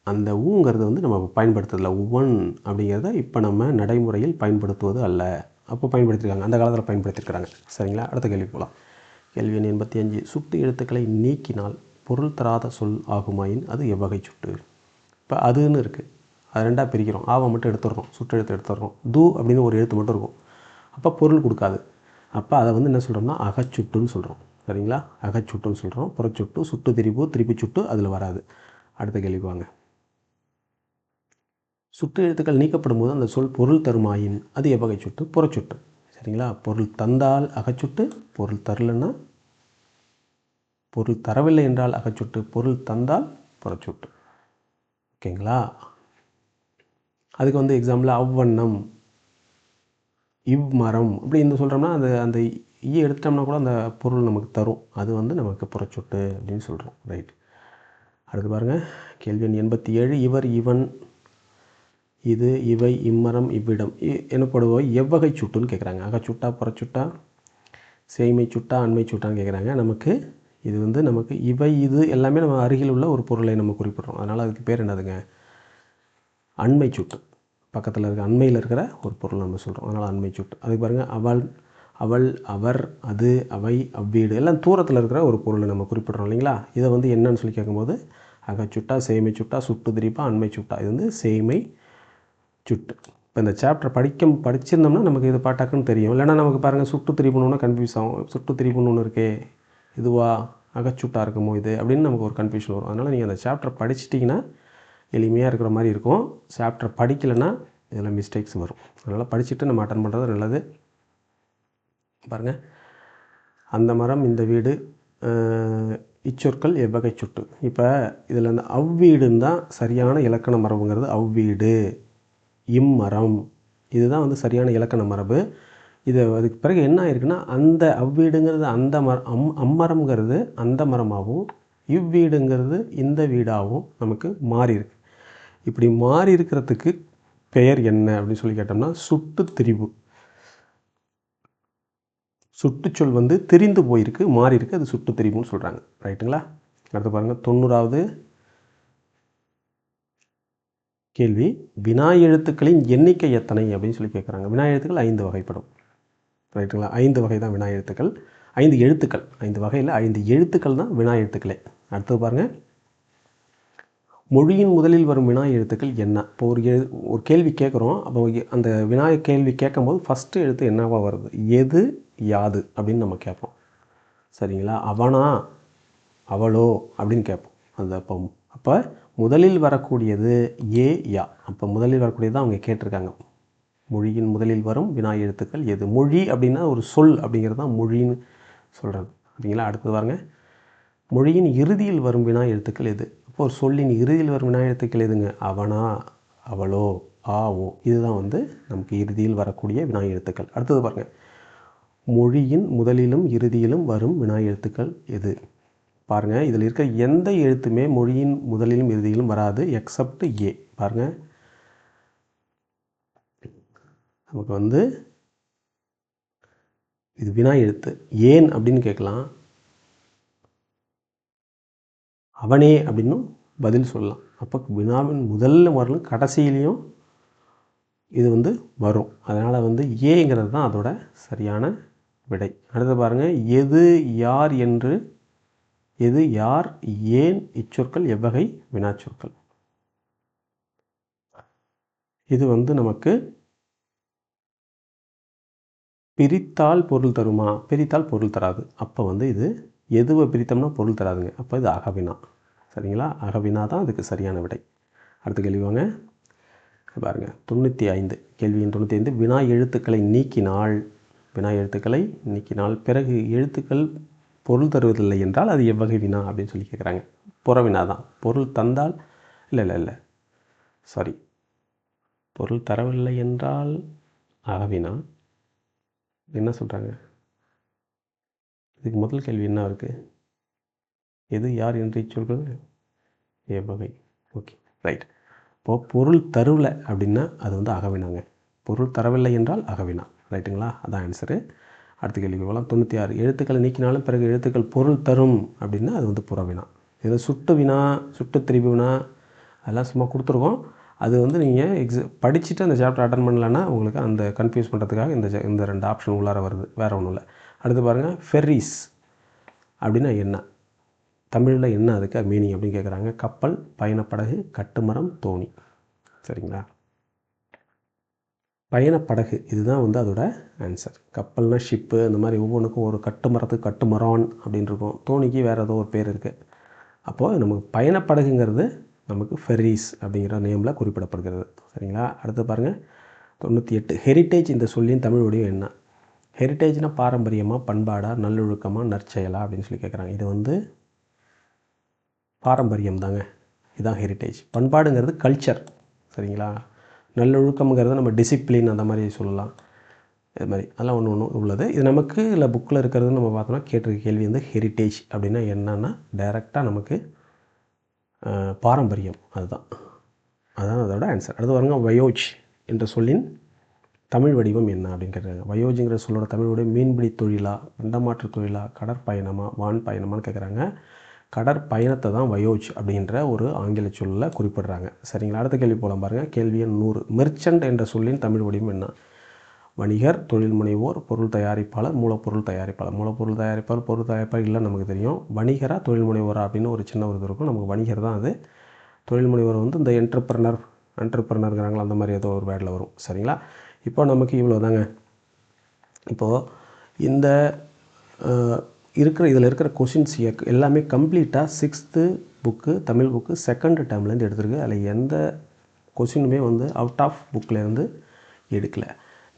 S1: அந்த ஊங்கிறது வந்து நம்ம பயன்படுத்துறதில்ல. உவன் அப்படிங்கிறத இப்போ நம்ம நடைமுறையில் பயன்படுத்துவது அல்ல. அப்போ பயன்படுத்தியிருக்காங்க, அந்த காலத்தில் பயன்படுத்தியிருக்கிறாங்க. சரிங்களா? அடுத்த கேள்வி போகலாம். கேள்வி எண் 85. சுட்டு எழுத்துக்களை நீக்கினால் பொருள் தராத சொல் ஆகுமாயின் அது எவ்வகை சுட்டு? இப்போ அதுன்னு இருக்குது, அது ரெண்டாக பிரிக்கிறோம். ஆவை மட்டும் எடுத்துடுறோம், சுற்றெழுத்து எடுத்துடுறோம். தூ அப்படின்னு ஒரு எழுத்து மட்டும் இருக்கும், அப்போ பொருள் கொடுக்காது. அப்போ அதை வந்து என்ன சொல்கிறோம்னா அகச்சுட்டுன்னு சொல்கிறோம். சரிங்களா? அகச்சுட்டுன்னு சொல்கிறோம். புறச்சுட்டு, சுட்டு திரிபு, திருப்பி சுட்டு அதில் வராது. அடுத்த கேள்வி வாங்க. சுட்டு எழுத்துக்கள் நீக்கப்படும் போது அந்த சொல் பொருள் தருமாயின் அது எவ்வகை சுட்டு? புறச்சுட்டு. சரிங்களா? பொருள் தந்தால் அகச்சுட்டு, பொருள் தரலன்னா, பொருள் தரவில்லை என்றால் அகச்சுட்டு, பொருள் தந்தால் புறச்சுட்டு. ஓகேங்களா? அதுக்கு வந்து எக்ஸாம்பிள் அவ்வண்ணம், இவ்மரம் அப்படி இந்த சொல்கிறோம்னா அந்த அந்த ஈ எடுத்துட்டோம்னா கூட அந்த பொருள் நமக்கு தரும். அது வந்து நமக்கு புறச்சுட்டு அப்படின்னு சொல்கிறோம். ரைட். அடுத்து பாருங்கள், கேள்வி எண் 87. இவர், இவன், இது, இவை, இம்மரம், இவ்விடம் எனப்படுவோம் எவ்வகை சுட்டுன்னு கேட்குறாங்க. அகச்சுட்டா, புறச்சுட்டா, சேய்மை சுட்டா, அண்மை சுட்டான்னு கேட்குறாங்க. நமக்கு இது வந்து நமக்கு இவை, இது எல்லாமே நம்ம அருகில் உள்ள ஒரு பொருளை நம்ம குறிப்பிட்றோம். அதனால் அதுக்கு பேர் என்னதுங்க? அண்மை சுட்டு. பக்கத்தில் இருக்க அண்மையில் இருக்கிற ஒரு பொருள் நம்ம சொல்கிறோம், அதனால் அண்மை சுட்டு. அதுக்கு பாருங்கள், அவள், அவள், அவர், அது, அவை, அவ்வீடு எல்லாம் தூரத்தில் இருக்கிற ஒரு பொருளை நம்ம குறிப்பிட்றோம் இல்லைங்களா? இதை வந்து என்னன்னு சொல்லி கேட்கும்போது அகச்சுட்டா, சேய்மை சுட்டா, சுட்டு திரிப்பா, அண்மை சுட்டா. இது வந்து சேய்மை சுட்டு. இப்போ இந்த சாப்டர் படிச்சிருந்தோம்னா நமக்கு இது பாட்டாக்குன்னு தெரியும். இல்லைனா நமக்கு பாருங்கள், சுட்டு திரிப்புன்னு கன்ஃபியூஸ் ஆகும். சுட்டு திரிப்புன்னு ஒன்று இருக்கே, இதுவா அகச்சுட்டா இருக்குமோ இது அப்படின்னு நமக்கு ஒரு கன்ஃபியூஷன் வரும். அதனால் நீங்கள் அந்த சாப்டர் படிச்சிட்டிங்கன்னா எளிமையாக இருக்கிற மாதிரி இருக்கும். சாப்டர் படிக்கலைன்னா இதில் மிஸ்டேக்ஸ் வரும். அதனால் படிச்சுட்டு நம்ம அட்டன் பண்ணுறது நல்லது. பாருங்கள், அந்த மரம், இந்த வீடு, இச்சொற்கள் எவ்வகை சுட்டு. இப்போ இதில் அந்த அவ்வீடுன்னு தான் சரியான இலக்கண மரபுங்கிறது. அவ்வீடு, இம்மரம், இதுதான் வந்து சரியான இலக்கண மரபு. இது அதுக்கு பிறகு என்ன ஆயிருக்குன்னா, அந்த அவ்வீடுங்கிறது அந்த அம்மரம்ங்கிறது அந்த மரமாகவும், இவ்வீடுங்கிறது இந்த வீடாகவும் நமக்கு மாறி இருக்கு. இப்படி மாறி இருக்கிறதுக்கு பெயர் என்ன அப்படின்னு சொல்லி கேட்டோம்னா சுட்டு திரிபு. சுட்டுச்சொல் வந்து திரிந்து போயிருக்கு, மாறி இருக்கு, அது சுட்டு திரிபுன்னு சொல்கிறாங்க. ரைட்டுங்களா? அடுத்து பாருங்கள், 90வது கேள்வி. வினா எழுத்துக்களின் எண்ணிக்கை எத்தனை அப்படின்னு சொல்லி கேட்குறாங்க. வினா எழுத்துக்கள் 5 வகைப்படும். ரைட்டுங்களா? 5 வகை தான் வினா எழுத்துக்கள். 5 எழுத்துக்கள், 5 வகையில் 5 எழுத்துக்கள் தான் வினா எழுத்துக்களே. அடுத்தது பாருங்கள், மொழியின் முதலில் வரும் வினா எழுத்துக்கள் என்ன? இப்போ ஒரு கேள்வி கேட்குறோம். அப்போ அந்த வினா கேள்வி கேட்கும்போது ஃபஸ்ட்டு எழுத்து என்னவா வருது? எது, யாது அப்படின்னு நம்ம கேட்போம். சரிங்களா? அவனா, அவளோ அப்படின்னு கேட்போம். அந்த அப்போ முதலில் வரக்கூடியது ஏ, யா. அப்போ முதலில் வரக்கூடியது தான் அவங்க கேட்டிருக்காங்க. மொழியின் முதலில் வரும் வினா எழுத்துக்கள் எது? மொழி அப்படின்னா ஒரு சொல் அப்படிங்கிறது தான் மொழின்னு சொல்கிறது. சரிங்களா? அடுத்தது பாருங்கள், மொழியின் இறுதியில் வரும் வினா எழுத்துக்கள் எது? அப்போ ஒரு சொல்லின் இறுதியில் வரும் வினா எழுத்துக்கள் எதுங்க? அவனா, அவளோ, ஆவோ. இதுதான் வந்து நமக்கு இறுதியில் வரக்கூடிய வினா எழுத்துக்கள். அடுத்தது பாருங்கள், மொழியின் முதலிலும் இறுதியிலும் வரும் வினா எழுத்துக்கள் எது? பாருங்கள், இதில் இருக்க எந்த எழுத்துமே மொழியின் முதலிலும் இறுதியிலும் வராது எக்ஸப்ட் ஏ. பாருங்கள், நமக்கு வந்து இது வினா எழுத்து. ஏன் அப்படின்னு கேட்கலாம், அவனே அப்படின்னும் பதில் சொல்லலாம். அப்போ வினாவின் முதல்ல வரலும் கடைசியிலையும் இது வந்து வரும். அதனால் வந்து ஏங்கிறது தான் அதோட சரியான விடை. அடுத்து பாருங்கள், எது, யார் என்று, எது, யார், ஏன் இச்சொற்கள் எவ்வகை வினாச்சொற்கள். இது வந்து நமக்கு பிரித்தால் பொருள் தருமா? பிரித்தால் பொருள் தராது. அப்போ வந்து இது எதுவை பிரித்தோம்னா பொருள் தராதுங்க. அப்போ இது அகவினா. சரிங்களா? அகவினா தான் அதுக்கு சரியான விடை. அடுத்த கேள்வி வாங்க. பாருங்கள், 95. கேள்வி எண் 95. வினா எழுத்துக்களை நீக்கினால், வினா எழுத்துக்களை நீக்கினால் பிறகு எழுத்துக்கள் பொருள் தருவதில்லை என்றால் அது எவ்வகை வினா அப்படின்னு சொல்லி கேட்குறாங்க. புறவினா தான். பொருள் தந்தால் இல்லை சாரி, பொருள் தரவில்லை என்றால் அகவினா. என்ன சொல்கிறாங்க? இதுக்கு முதல் கேள்வி என்ன இருக்குது? எது யார் என்று சொற்கள் எவ்வகை. Okay right. இப்போது பொருள் தருவலை அப்படின்னா அது வந்து அகவினாங்க. பொருள் தரவில்லை என்றால் அகவினா. ரைட்டுங்களா? அதான் ஆன்சரு. அடுத்த கேள்வி போகலாம். 96 எழுத்துக்களை நீக்கினாலும் பிறகு எழுத்துக்கள் பொருள் தரும் அப்படின்னா அது வந்து புறவினா. இது சுட்டு வினா, சுட்டு திரிபு வினா அதெல்லாம் சும்மா கொடுத்துருக்கோம். அது வந்து நீங்கள் படிச்சுட்டு அந்த சாப்டர் அட்டன் பண்ணலன்னா உங்களுக்கு அந்த கன்ஃபியூஸ் பண்ணுறதுக்காக இந்த 2 ஆப்ஷன் உள்ளார வருது, வேறு ஒன்றும் இல்லை. அடுத்து பாருங்கள், ஃபெர்ரிஸ் அப்படின்னா என்ன, தமிழில் என்ன அதுக்கு மீனிங் அப்படின்னு கேட்குறாங்க. கப்பல், பயணப்படகு, கட்டுமரம், தோணி. சரிங்களா? பயணப்படகு இதுதான் வந்து அதோட ஆன்சர். கப்பல்னால் ஷிப்பு, இந்த மாதிரி ஒவ்வொன்றுக்கும் ஒரு கட்டுமரத்துக்கு கட்டுமரான் அப்படின்னு இருக்கும். தோணிக்கு வேறு ஏதோ ஒரு பேர் இருக்குது. அப்போது நமக்கு பயணப்படகுங்கிறது நமக்கு ஃபெர்ரிஸ் அப்படிங்கிற நேமில் குறிப்பிடப்படுகிறது. சரிங்களா? அடுத்து பாருங்கள் 98 ஹெரிட்டேஜ் இந்த சொல்லின் தமிழ் வடிவம் என்ன. ஹெரிட்டேஜ்னால் பாரம்பரியமாக, பண்பாடா, நல்லொழுக்கமாக, நற்செயலா அப்படின்னு சொல்லி கேட்குறாங்க. இது வந்து பாரம்பரியம் தாங்க. இதுதான் ஹெரிட்டேஜ். பண்பாடுங்கிறது கல்ச்சர். சரிங்களா? நல்லொழுக்கம்ங்கிறது நம்ம டிசிப்ளின் அந்த மாதிரி சொல்லலாம். இது மாதிரி அதெல்லாம் ஒன்று உள்ளது. இது நமக்கு இல்லை புக்கில் இருக்கிறதுன்னு நம்ம பார்த்தோம்னா கேட்டிருக்க கேள்வி வந்து ஹெரிட்டேஜ் அப்படின்னா என்னன்னா டைரெக்டாக நமக்கு பாரம்பரியம். அதுதான் அதோட ஆன்சர். அடுத்து பாருங்க, வயோஜ் என்ற சொல்லின் தமிழ் வடிவம் என்ன அப்படின்னு கேட்குறாங்க. வயோஜுங்கிற சொல்லோட தமிழ் வடிவம் மீன்பிடி தொழிலா, பண்டமாற்று தொழிலா, கடற்பயணமா, வான் பயணமானு கேட்குறாங்க. கடற்பயணத்தை தான் வயோஜ் அப்படின்ற ஒரு ஆங்கில சொல்லில் குறிப்பிடுறாங்க. சரிங்களா? அடுத்த கேள்வி போகலாம் பாருங்கள். கேள்வி எண் 100 மெர்ச்சன்ட் என்ற சொல்லின் தமிழ் வடிவம் என்ன. வணிகர், தொழில் முனைவோர், பொருள் தயாரிப்பாளர், மூலப்பொருள் தயாரிப்பாளர். மூலப்பொருள் தயாரிப்பாளர், பொருள் தயாரிப்பாளர் இல்லை நமக்கு தெரியும். வணிகராக தொழில் முனைவோரா அப்படின்னு ஒரு சின்ன ஒரு இது இருக்கும். நமக்கு வணிகர் தான் அது. தொழில் முனைவர் வந்து இந்த என்டர்பிரனருங்கிறாங்களா அந்த மாதிரி ஏதோ ஒரு வேர்டில் வரும். சரிங்களா? இப்போ நமக்கு இவ்வளோ தாங்க. இப்போது இந்த இதில் இருக்கிற கொஷின்ஸ் எல்லாமே கம்ப்ளீட்டாக 6th book Tamil book 2nd டேர்ம்லேருந்து எடுத்துருக்கு. அதில் எந்த கொஷினுமே வந்து அவுட் ஆஃப் புக்கிலேருந்து எடுக்கலை.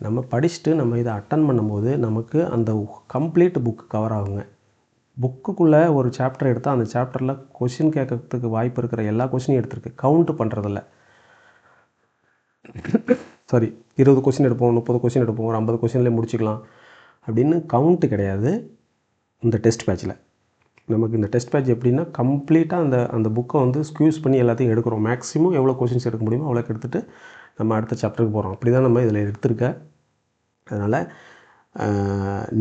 S1: நம்ம படிச்சுட்டு நம்ம இதை அட்டன் பண்ணும்போது நமக்கு அந்த கம்ப்ளீட் புக்கு கவர் ஆகுங்க. புக்குக்குள்ளே ஒரு சாப்டர் எடுத்தால் அந்த சாப்டரில் கொஷின் கேட்கறதுக்கு வாய்ப்பு இருக்கிற எல்லா கொஷினையும் எடுத்துருக்கு. கவுண்ட்டு பண்ணுறதில்ல. சாரி, 20 கொஷின் எடுப்போம், 30 கொஷின் எடுப்போம், ஒரு 50 கொஷின்லேயே முடிச்சிக்கலாம் அப்படின்னு கவுண்ட்டு கிடையாது இந்த டெஸ்ட் பேட்சில். நமக்கு இந்த டெஸ்ட் பேட்ச் எப்படின்னா கம்ப்ளீட்டாக அந்த புக்கை வந்து ஸ்க்யூஸ் பண்ணி எல்லாத்தையும் எடுக்கிறோம். மேக்ஸிமம் எவ்வளோ கொஷின்ஸ் எடுக்க முடியுமோ அவ்வளோக்கு எடுத்துகிட்டு நம்ம அடுத்த சாப்டருக்கு போகிறோம். அப்படி தான் நம்ம இதில் எடுத்திருக்க. அதனால்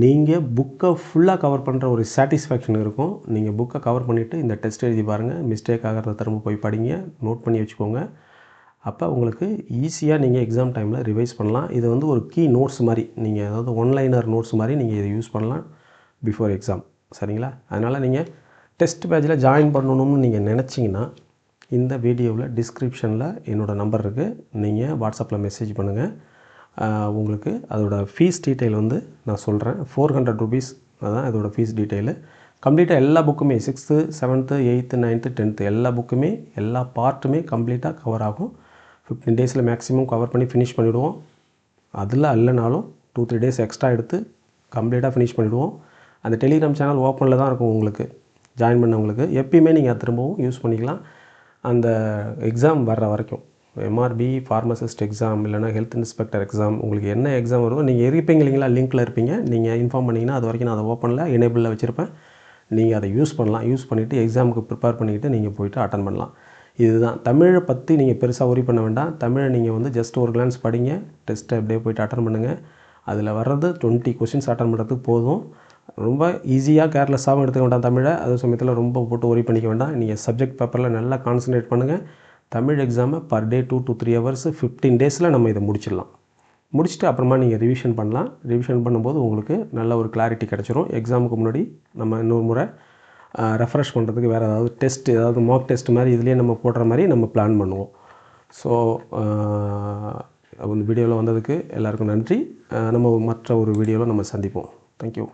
S1: நீங்கள் புக்கை ஃபுல்லாக கவர் பண்ணுற ஒரு சாட்டிஸ்ஃபேக்ஷன் இருக்கும். நீங்கள் புக்கை கவர் பண்ணிவிட்டு இந்த டெஸ்ட் எழுதி பாருங்கள். மிஸ்டேக் ஆகிறத திரும்ப போய் படிங்க, நோட் பண்ணி வச்சுக்கோங்க. அப்போ உங்களுக்கு ஈஸியாக நீங்கள் எக்ஸாம் டைமில் ரிவைஸ் பண்ணலாம். இது வந்து ஒரு கீ நோட்ஸ் மாதிரி, நீங்கள் அதாவது ஒன்லைனர் நோட்ஸ் மாதிரி நீங்கள் இதை யூஸ் பண்ணலாம் பிஃபோர் எக்ஸாம். சரிங்களா? அதனால் நீங்கள் டெஸ்ட் பேட்சில் ஜாயின் பண்ணணும்னு நீங்கள் நினச்சிங்கன்னா இந்த வீடியோவில் டிஸ்கிரிப்ஷனில் என்னோடய நம்பர் இருக்குது. நீங்கள் வாட்ஸ்அப்பில் மெசேஜ் பண்ணுங்கள். உங்களுக்கு அதோடய ஃபீஸ் டீட்டெயில் வந்து நான் சொல்கிறேன். 400 ருபீஸ் அதுதான் இதோடய ஃபீஸ் டீட்டெயிலு. கம்ப்ளீட்டாக எல்லா புக்குமே 6th, 7th, 8th, 9th, 10th எல்லா புக்குமே எல்லா பார்ட்டுமே கம்ப்ளீட்டாக கவர் ஆகும். 15 டேஸில் மேக்ஸிமம் கவர் பண்ணி ஃபினிஷ் பண்ணிவிடுவோம். அதில் இல்லைனாலும் 2-3 டேஸ் எக்ஸ்ட்ரா எடுத்து கம்ப்ளீட்டாக ஃபினிஷ் பண்ணிவிடுவோம். அந்த டெலிகிராம் சேனல் ஓப்பனில் தான் இருக்கும். உங்களுக்கு ஜாயின் பண்ணவங்களுக்கு எப்பயுமே நீங்கள் திரும்பவும் யூஸ் பண்ணிக்கலாம். அந்த எக்ஸாம் வர்ற வரைக்கும் எம்ஆர்பி ஃபார்மசிஸ்ட் எக்ஸாம் இல்லைனா ஹெல்த் இன்ஸ்பெக்டர் எக்ஸாம் உங்களுக்கு என்ன எக்ஸாம் வருமோ நீங்கள் இருப்பீங்க இல்லைங்களா, லிங்க்கில் இருப்பீங்க. நீங்கள் இன்ஃபார்ம் பண்ணிங்கன்னா அது வரைக்கும் நான் அதை ஓப்பனில் எனேபிளில் வச்சுருப்பேன். நீங்கள் அதை யூஸ் பண்ணலாம். யூஸ் பண்ணிவிட்டு எக்ஸாமுக்கு ப்ரிப்பேர் பண்ணிக்கிட்டு நீங்கள் போய்ட்டு அட்டன் பண்ணலாம். இதுதான். தமிழை பற்றி நீங்கள் பெருசாக ஒரி பண்ண வேண்டாம். தமிழை நீங்கள் வந்து ஜஸ்ட் ஒரு கிளான்ஸ் படிங்க, டெஸ்ட்டை அப்படியே போய்ட்டு அட்டன் பண்ணுங்கள். அதில் வர்றது 20 கொஷின்ஸ் அட்டன் பண்ணுறதுக்கு போதும். ரொம்ப ஈஸியாக கேர்லெஸ்ஸாகவும் எடுத்துக்க வேண்டாம் தமிழை. அதே சமயத்தில் ரொம்ப போட்டு ஒரி பண்ணிக்க வேண்டாம். நீங்கள் சப்ஜெக்ட் பேப்பரில் நல்லா கான்சன்ட்ரேட் பண்ணுங்கள். தமிழ் எக்ஸாமை பர் டே 2 to 3 hours 15 டேஸில் நம்ம இதை முடிச்சிடலாம். முடிச்சுட்டு அப்புறமா நீங்கள் ரிவிஷன் பண்ணலாம். ரிவிஷன் பண்ணும்போது உங்களுக்கு நல்ல ஒரு கிளாரிட்டி கிடச்சிரும். எக்ஸாமுக்கு முன்னாடி நம்ம இன்னொரு முறை ரெஃப்ரெஷ் பண்ணுறதுக்கு வேறு ஏதாவது டெஸ்ட், ஏதாவது மார்க் டெஸ்ட் மாதிரி இதுலேயே நம்ம போடுற மாதிரி நம்ம பிளான் பண்ணுவோம். ஸோ அந்த வீடியோவில் வந்ததுக்கு எல்லாருக்கும் நன்றி. நம்ம மற்ற ஒரு வீடியோவில் நம்ம சந்திப்போம். தேங்க்யூ.